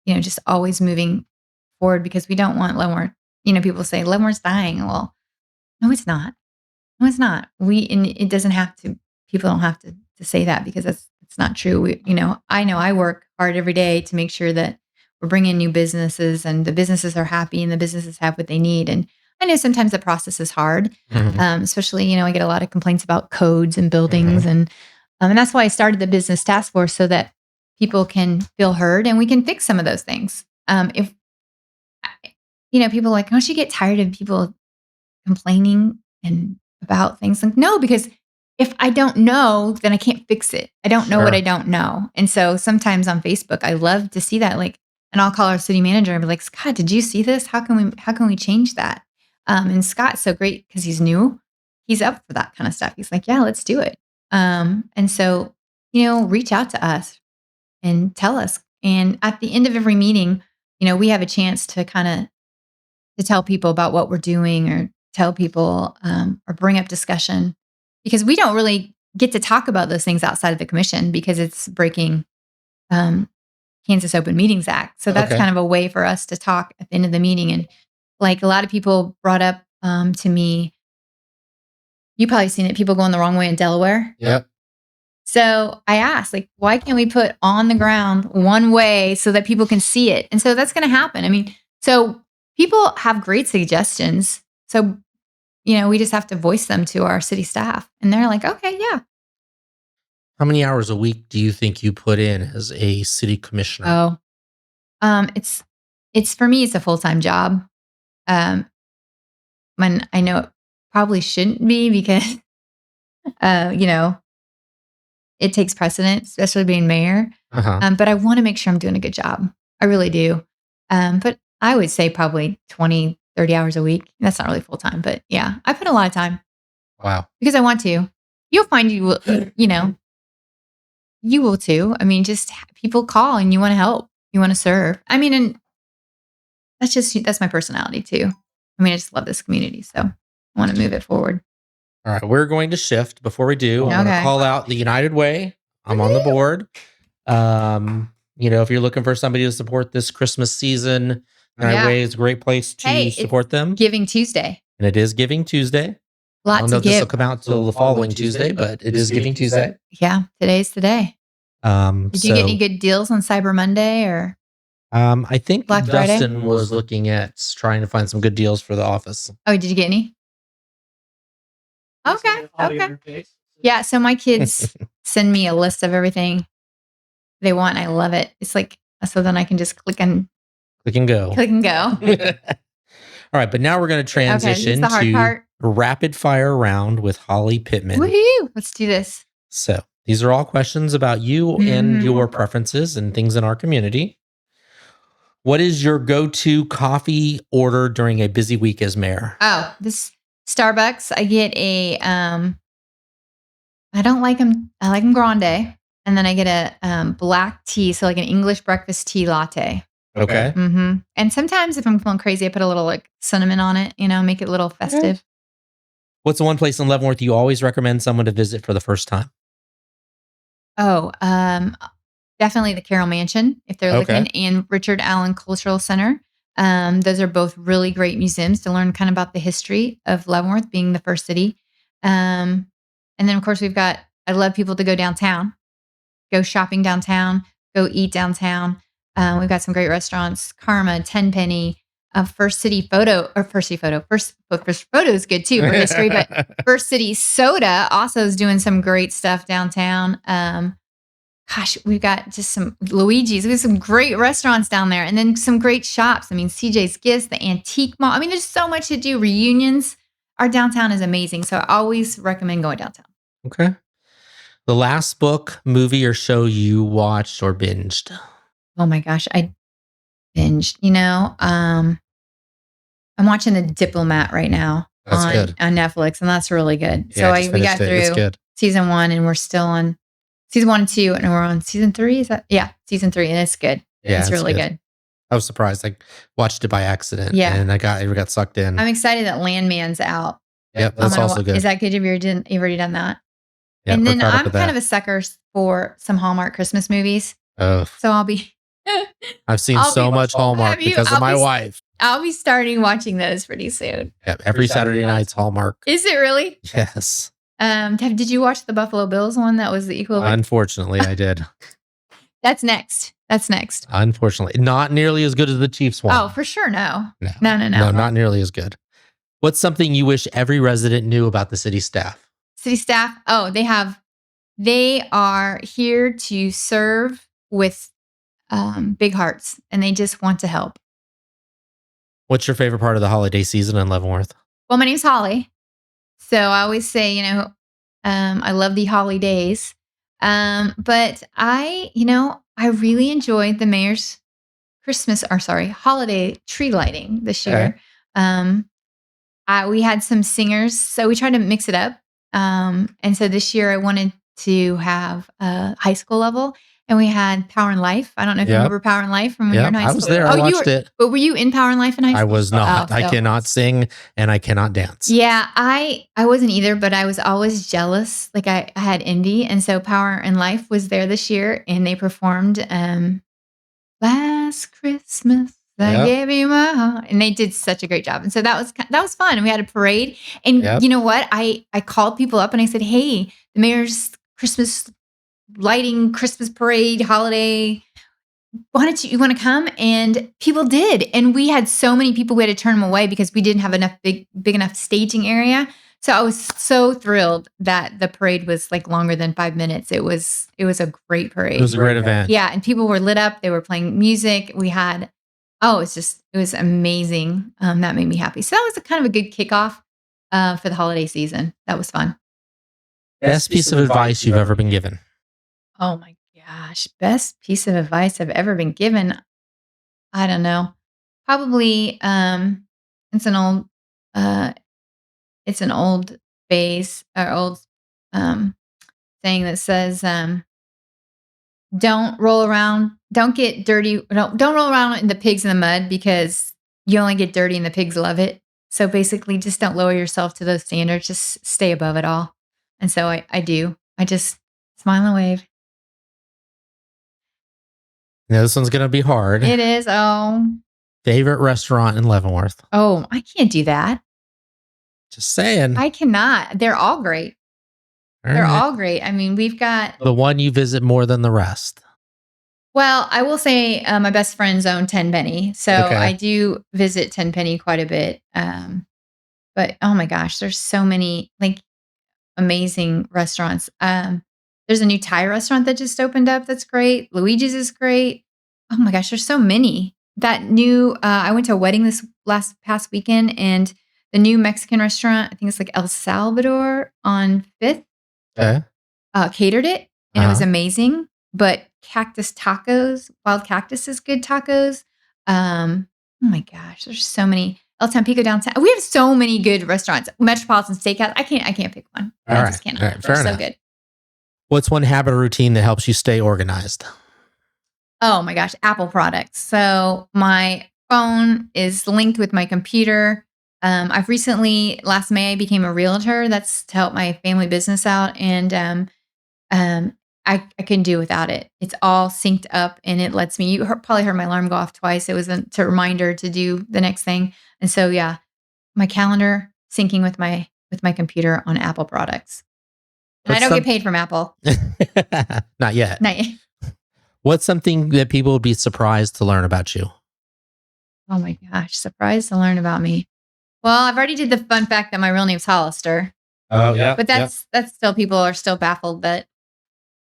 just always moving forward, because we don't want Leavenworth. People say Leavenworth's dying. Well, no, it's not. No, it's not. And it doesn't have to. People don't have to say that, because it's not true. I know I work hard every day to make sure that we're bringing new businesses, and the businesses are happy, and the businesses have what they need. And I know sometimes the process is hard, especially, I get a lot of complaints about codes and buildings, and that's why I started the business task force, so that people can feel heard and we can fix some of those things. If people are like, don't you get tired of people complaining and about things? Like, no, because if I don't know, then I can't fix it. I don't know what I don't know. And so sometimes on Facebook, I love to see that, like, and I'll call our city manager and be like, Scott, did you see this? How can we change that? And Scott's so great because he's new. He's up for that kind of stuff. He's like, yeah, let's do it. And so, reach out to us and tell us. And at the end of every meeting, we have a chance to to tell people about what we're doing, or tell people, or bring up discussion, because we don't really get to talk about those things outside of the commission, because it's breaking Kansas Open Meetings Act. So that's kind of a way for us to talk at the end of the meeting. And like a lot of people brought up to me, you probably seen it, people going the wrong way in Delaware. Yep. So I asked, like, why can't we put on the ground one way so that people can see it? And so that's going to happen. I mean, so people have great suggestions. So, we just have to voice them to our city staff. And they're like, okay, yeah. How many hours a week do you think you put in as a city commissioner? It's for me, it's a full-time job. When I know it probably shouldn't be, because, it takes precedent, especially being mayor. But I want to make sure I'm doing a good job. I really do. But I would say probably 20, 30 hours a week. That's not really full-time, but yeah, I put a lot of time. Wow. Because I want to. You'll find you will too. I mean, just people call and you want to help. You want to serve. I mean, and that's my personality too. I mean, I just love this community, so I want to move it forward. All right, we're going to shift. Before we do, I want to call out the United Way. I'm on the board. If you're looking for somebody to support this Christmas season, United Way is a great place to support them. Giving Tuesday. And it is Giving Tuesday. I don't know if this will come out till the following Tuesday, but it is Giving Tuesday. Yeah, today's the day. Did you get any good deals on Cyber Monday or I think Black Friday? Dustin was looking at trying to find some good deals for the office. Oh, did you get any? Okay. Okay. Yeah. So my kids send me a list of everything they want. I love it. It's like, so then I can just click and go. go. All right, but now we're going to transition the hard to part. rapid fire round with Holly Pittman. Woohoo! Let's do this. So these are all questions about you and your preferences and things in our community. What is your go-to coffee order during a busy week as mayor? Oh, this Starbucks. I get a I don't like them. I like them grande, and then I get a black tea, so like an English breakfast tea latte. Okay. Mm-hmm. And sometimes if I'm feeling crazy, I put a little like cinnamon on it. Make it a little festive. What's the one place in Leavenworth you always recommend someone to visit for the first time? Oh, definitely the Carroll Mansion if they're looking, and Richard Allen Cultural Center. Those are both really great museums to learn kind of about the history of Leavenworth being the first city. And then of course I love people to go downtown, go shopping downtown, go eat downtown. We've got some great restaurants, Karma, Tenpenny, First City Photo. First Photo is good too for history, but First City Soda also is doing some great stuff downtown. We've got just some Luigi's. We have some great restaurants down there, and then some great shops. CJ's Gifts, the Antique Mall. There's so much to do. Reunions. Our downtown is amazing, so I always recommend going downtown. Okay. The last book, movie, or show you watched or binged? Oh my gosh, I binged. I'm watching The Diplomat right now on Netflix, and that's really good. Yeah, so we got through season 1, and we're still on season 1 and 2, and we're on season 3. Is that? Yeah, season 3, and it's good. Yeah, it's really good. I was surprised. I watched it by accident. Yeah, and I got sucked in. I'm excited that Landman's out. Yep, that's also good. Is that good? You've already done that? Yeah, and then I'm kind of a sucker for some Hallmark Christmas movies. Oh, so I'll be. I've seen so much Hallmark because of my wife. I'll be starting watching those pretty soon. Yeah, every Saturday night's Hallmark. Is it really? Yes. Did you watch the Buffalo Bills one? That was the equivalent. Unfortunately, I did. That's next. Unfortunately, not nearly as good as the Chiefs one. Oh, for sure, no. No, not nearly as good. What's something you wish every resident knew about the city staff? Oh, they are here to serve with big hearts, and they just want to help. What's your favorite part of the holiday season in Leavenworth? Well, my name's Holly, so I always say, I love the holidays. But I really enjoyed the mayor's holiday tree lighting this year. We had some singers, so we tried to mix it up. And so this year I wanted to have a high school level, and we had Power and Life. I don't know if you remember Power and Life from when you were in high school. I was there. I watched it. But were you in Power and Life in high school? I was not. I cannot sing and I cannot dance. Yeah, I wasn't either, but I was always jealous. Like I had envy. And so Power and Life was there this year, and they performed Last Christmas. I gave you my heart, and they did such a great job. And so that was fun. And we had a parade. And you know what? I called people up and I said, "Hey, the mayor's Christmas lighting, Christmas parade, holiday. You want to come?" And people did. And we had so many people, we had to turn them away because we didn't have enough big enough staging area. So I was so thrilled that the parade was like longer than 5 minutes. It was a great parade. It was a great event. Yeah, and people were lit up. They were playing music. We had it was amazing. That made me happy. So that was kind of a good kickoff for the holiday season. That was fun. Best piece of advice you've ever been given? Oh my gosh. Best piece of advice I've ever been given. I don't know. Probably it's an old phrase or old saying that says don't roll around in the pigs in the mud, because you only get dirty and the pigs love it. So basically just don't lower yourself to those standards. Just stay above it all. And so I do. I just smile and wave. Now this one's going to be hard. It is. Oh. Favorite restaurant in Leavenworth? Oh, I can't do that. Just saying. I cannot. They're all great. All They're right. all great. I mean, we've got. The one you visit more than the rest. Well, I will say my best friends own Tenpenny, so Okay. I do visit Tenpenny quite a bit. But oh my gosh, there's so many like amazing restaurants. There's a new Thai restaurant that just opened up. That's great. Luigi's is great. Oh my gosh, there's so many. That new. I went to a wedding this past weekend, and the new Mexican restaurant. I think it's like El Salvador on Fifth. Okay. Catered it, and it was Uh-huh. amazing. But cactus tacos, wild cactus is good tacos. Oh my gosh, there's so many. El Tampico downtown. We have so many good restaurants. Metropolitan Steakhouse. I can't pick one. All I right. just cannot. All right. They're Fair so enough. good. What's one habit or routine that helps you stay organized? Oh my gosh, Apple products. So my phone is linked with my computer. I've recently, last May, I became a realtor. That's to help my family business out, and I couldn't do without it. It's all synced up, and it lets me. Probably heard my alarm go off twice. It was a reminder to do the next thing, and so yeah, my calendar syncing with my computer on Apple products. And I don't get paid from Apple. Not yet. Not yet. What's something that people would be surprised to learn about you? Oh my gosh, surprised to learn about me. Well, I've already did the fun fact that my real name's Hollister. Oh yeah. But that's still, people are still baffled that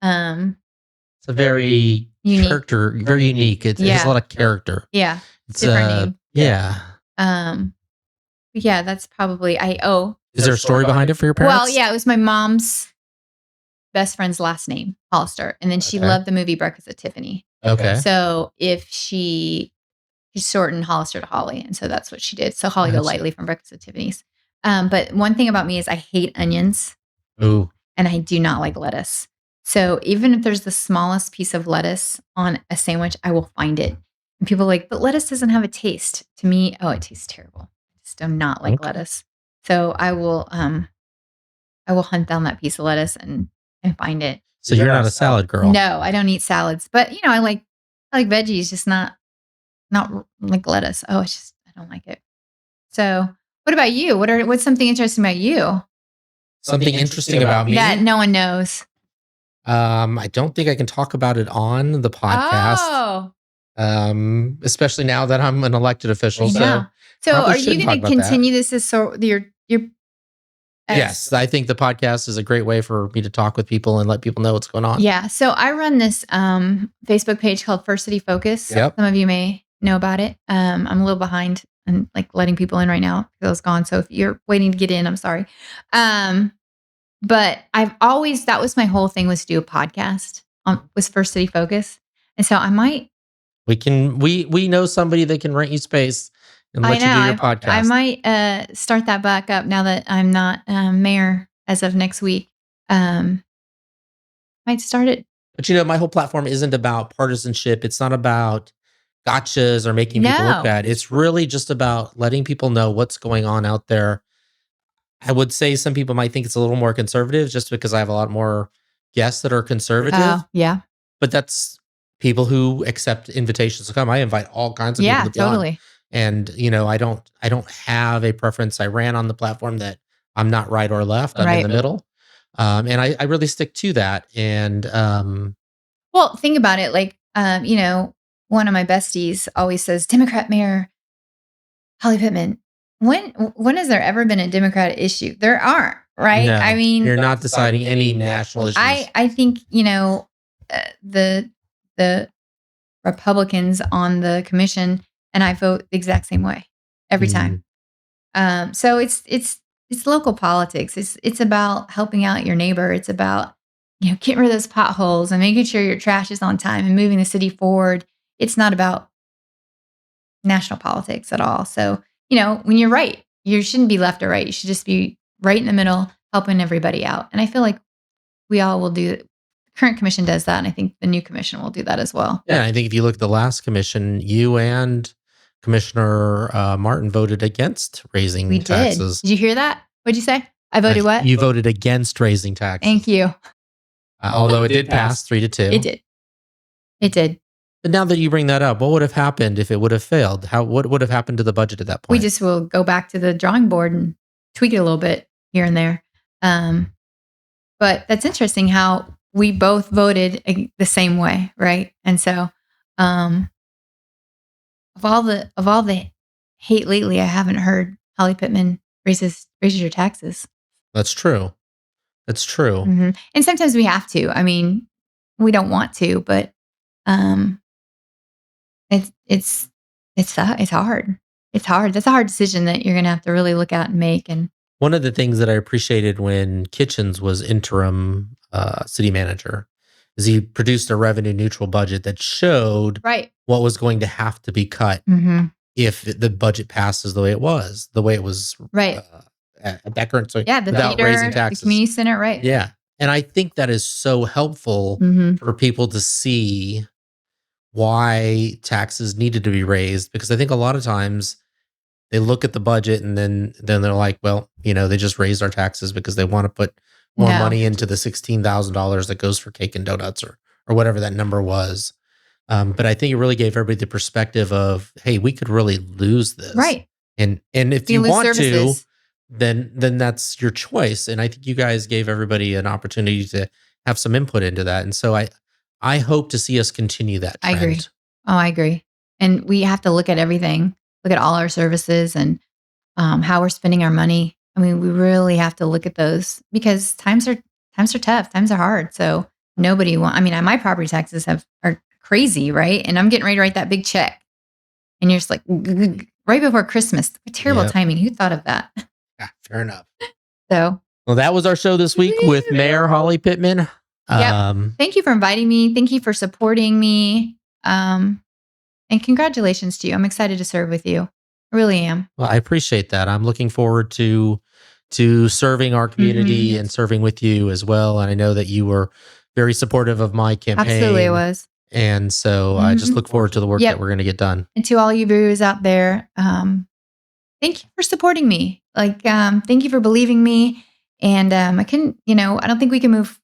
It's a very unique. character, very unique. It has a lot of character. Yeah. It's different name. Yeah. Yeah, that's probably Is there a story behind it for your parents? Well, yeah, it was my mom's best friend's last name, Hollister. And then she loved the movie Breakfast at Tiffany. Okay. So if she shortened Hollister to Holly. And so that's what she did. So Holly Golightly from Breakfast at Tiffany's. But one thing about me is I hate onions. Ooh. And I do not like lettuce. So even if there's the smallest piece of lettuce on a sandwich, I will find it. And people are like, but lettuce doesn't have a taste. To me, it tastes terrible. I just do not like lettuce. So I will hunt down that piece of lettuce and find it. So you're not a salad girl. No, I don't eat salads. But I like veggies, just not like lettuce. I don't like it. So what about you? What's something interesting about you? Something interesting about me that no one knows. I don't think I can talk about it on the podcast. Oh. Especially now that I'm an elected official. So are you going to continue this as your Yes, I think the podcast is a great way for me to talk with people and let people know what's going on. Yeah. So I run this Facebook page called First City Focus. Yep. Some of you may know about it. I'm a little behind and like letting people in right now because I was gone. So if you're waiting to get in, I'm sorry. But that was my whole thing, was to do a podcast was First City Focus. And so I might. We know somebody that can rent you space and let you do your podcast. I might start that back up now that I'm not mayor as of next week. Might start it. But my whole platform isn't about partisanship. It's not about gotchas or making people look bad. It's really just about letting people know what's going on out there. I would say some people might think it's a little more conservative just because I have a lot more guests that are conservative. Yeah. But that's people who accept invitations to come. I invite all kinds of people to be on. And, I don't have a preference. I ran on the platform that I'm not right or left. I'm in the middle. And I really stick to that. And well, think about it. Like, one of my besties always says, Democrat Mayor Holly Pittman. When has there ever been a Democrat issue? There aren't, right? No, I mean, you're not deciding any national issues. I think, the Republicans on the commission, and I vote the exact same way every time. So it's local politics. It's about helping out your neighbor. It's about, getting rid of those potholes and making sure your trash is on time and moving the city forward. It's not about national politics at all. So, when you're right, you shouldn't be left or right. You should just be right in the middle, helping everybody out. And I feel like we all will do it. Current commission does that, and I think the new commission will do that as well. Yeah, I think if you look at the last commission, you and Commissioner Martin voted against raising taxes. Did you hear that? What'd you say? I voted what? You voted against raising taxes. Thank you. Although it did pass 3-2. It did. But now that you bring that up, what would have happened if it would have failed? What would have happened to the budget at that point? We just will go back to the drawing board and tweak it a little bit here and there. But But that's interesting how we both voted the same way, right? And so, um, of all the hate lately, I haven't heard Holly Pittman raises your taxes. That's true. That's true. And sometimes we have to. I mean, we don't want to, but um, it's it's it's hard. It's hard. That's a hard decision that you're gonna have to really look at and make. And One of the things that I appreciated when Kitchens was interim city manager is he produced a revenue neutral budget that showed right, what was going to have to be cut if the budget passes the way it was right, at that current, so yeah, the without raising theater, the taxes. community center, right? Yeah. And I think that is so helpful for people to see why taxes needed to be raised, because I think a lot of times they look at the budget and then they're like, well, they just raised our taxes because they want to put more No. money into the $16,000 that goes for cake and donuts or whatever that number was. But I think it really gave everybody the perspective of, hey, we could really lose this. Right. And if You you lose want services. to, then that's your choice. And I think you guys gave everybody an opportunity to have some input into that. And so I hope to see us continue that I trend. agree. Oh, I agree. And we have to look at everything, look at all our services and how we're spending our money. I mean, we really have to look at those because times are tough, times are hard. So nobody want. I mean, my property taxes are crazy, right? And I'm getting ready to write that big check, and you're just like right before Christmas. Terrible Yep. timing. Who thought of that? Yeah, fair enough. So, Well, that was our show this week with Mayor Holly Pittman. thank you for inviting me. Thank you for supporting me. And congratulations to you. I'm excited to serve with you. I really am. Well, I appreciate that. I'm looking forward to serving our community and serving with you as well. And I know that you were very supportive of my campaign. Absolutely, I was. And so I just look forward to the work that we're going to get done. And to all you viewers out there, thank you for supporting me. Thank you for believing me. And I don't think we can move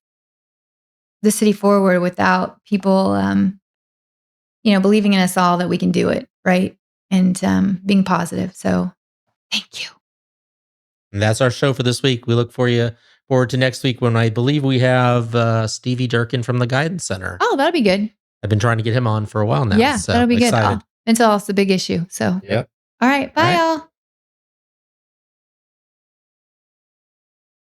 the city forward without people, believing in us all that we can do it, right? And being positive. So thank you. And that's our show for this week. We look forward to next week when I believe we have Stevie Durkin from the Guidance Center. Oh, that'll be good. I've been trying to get him on for a while now. Yeah, so that'll be excited. good. Mental health's a big issue. So, Yep. all right. Bye, y'all.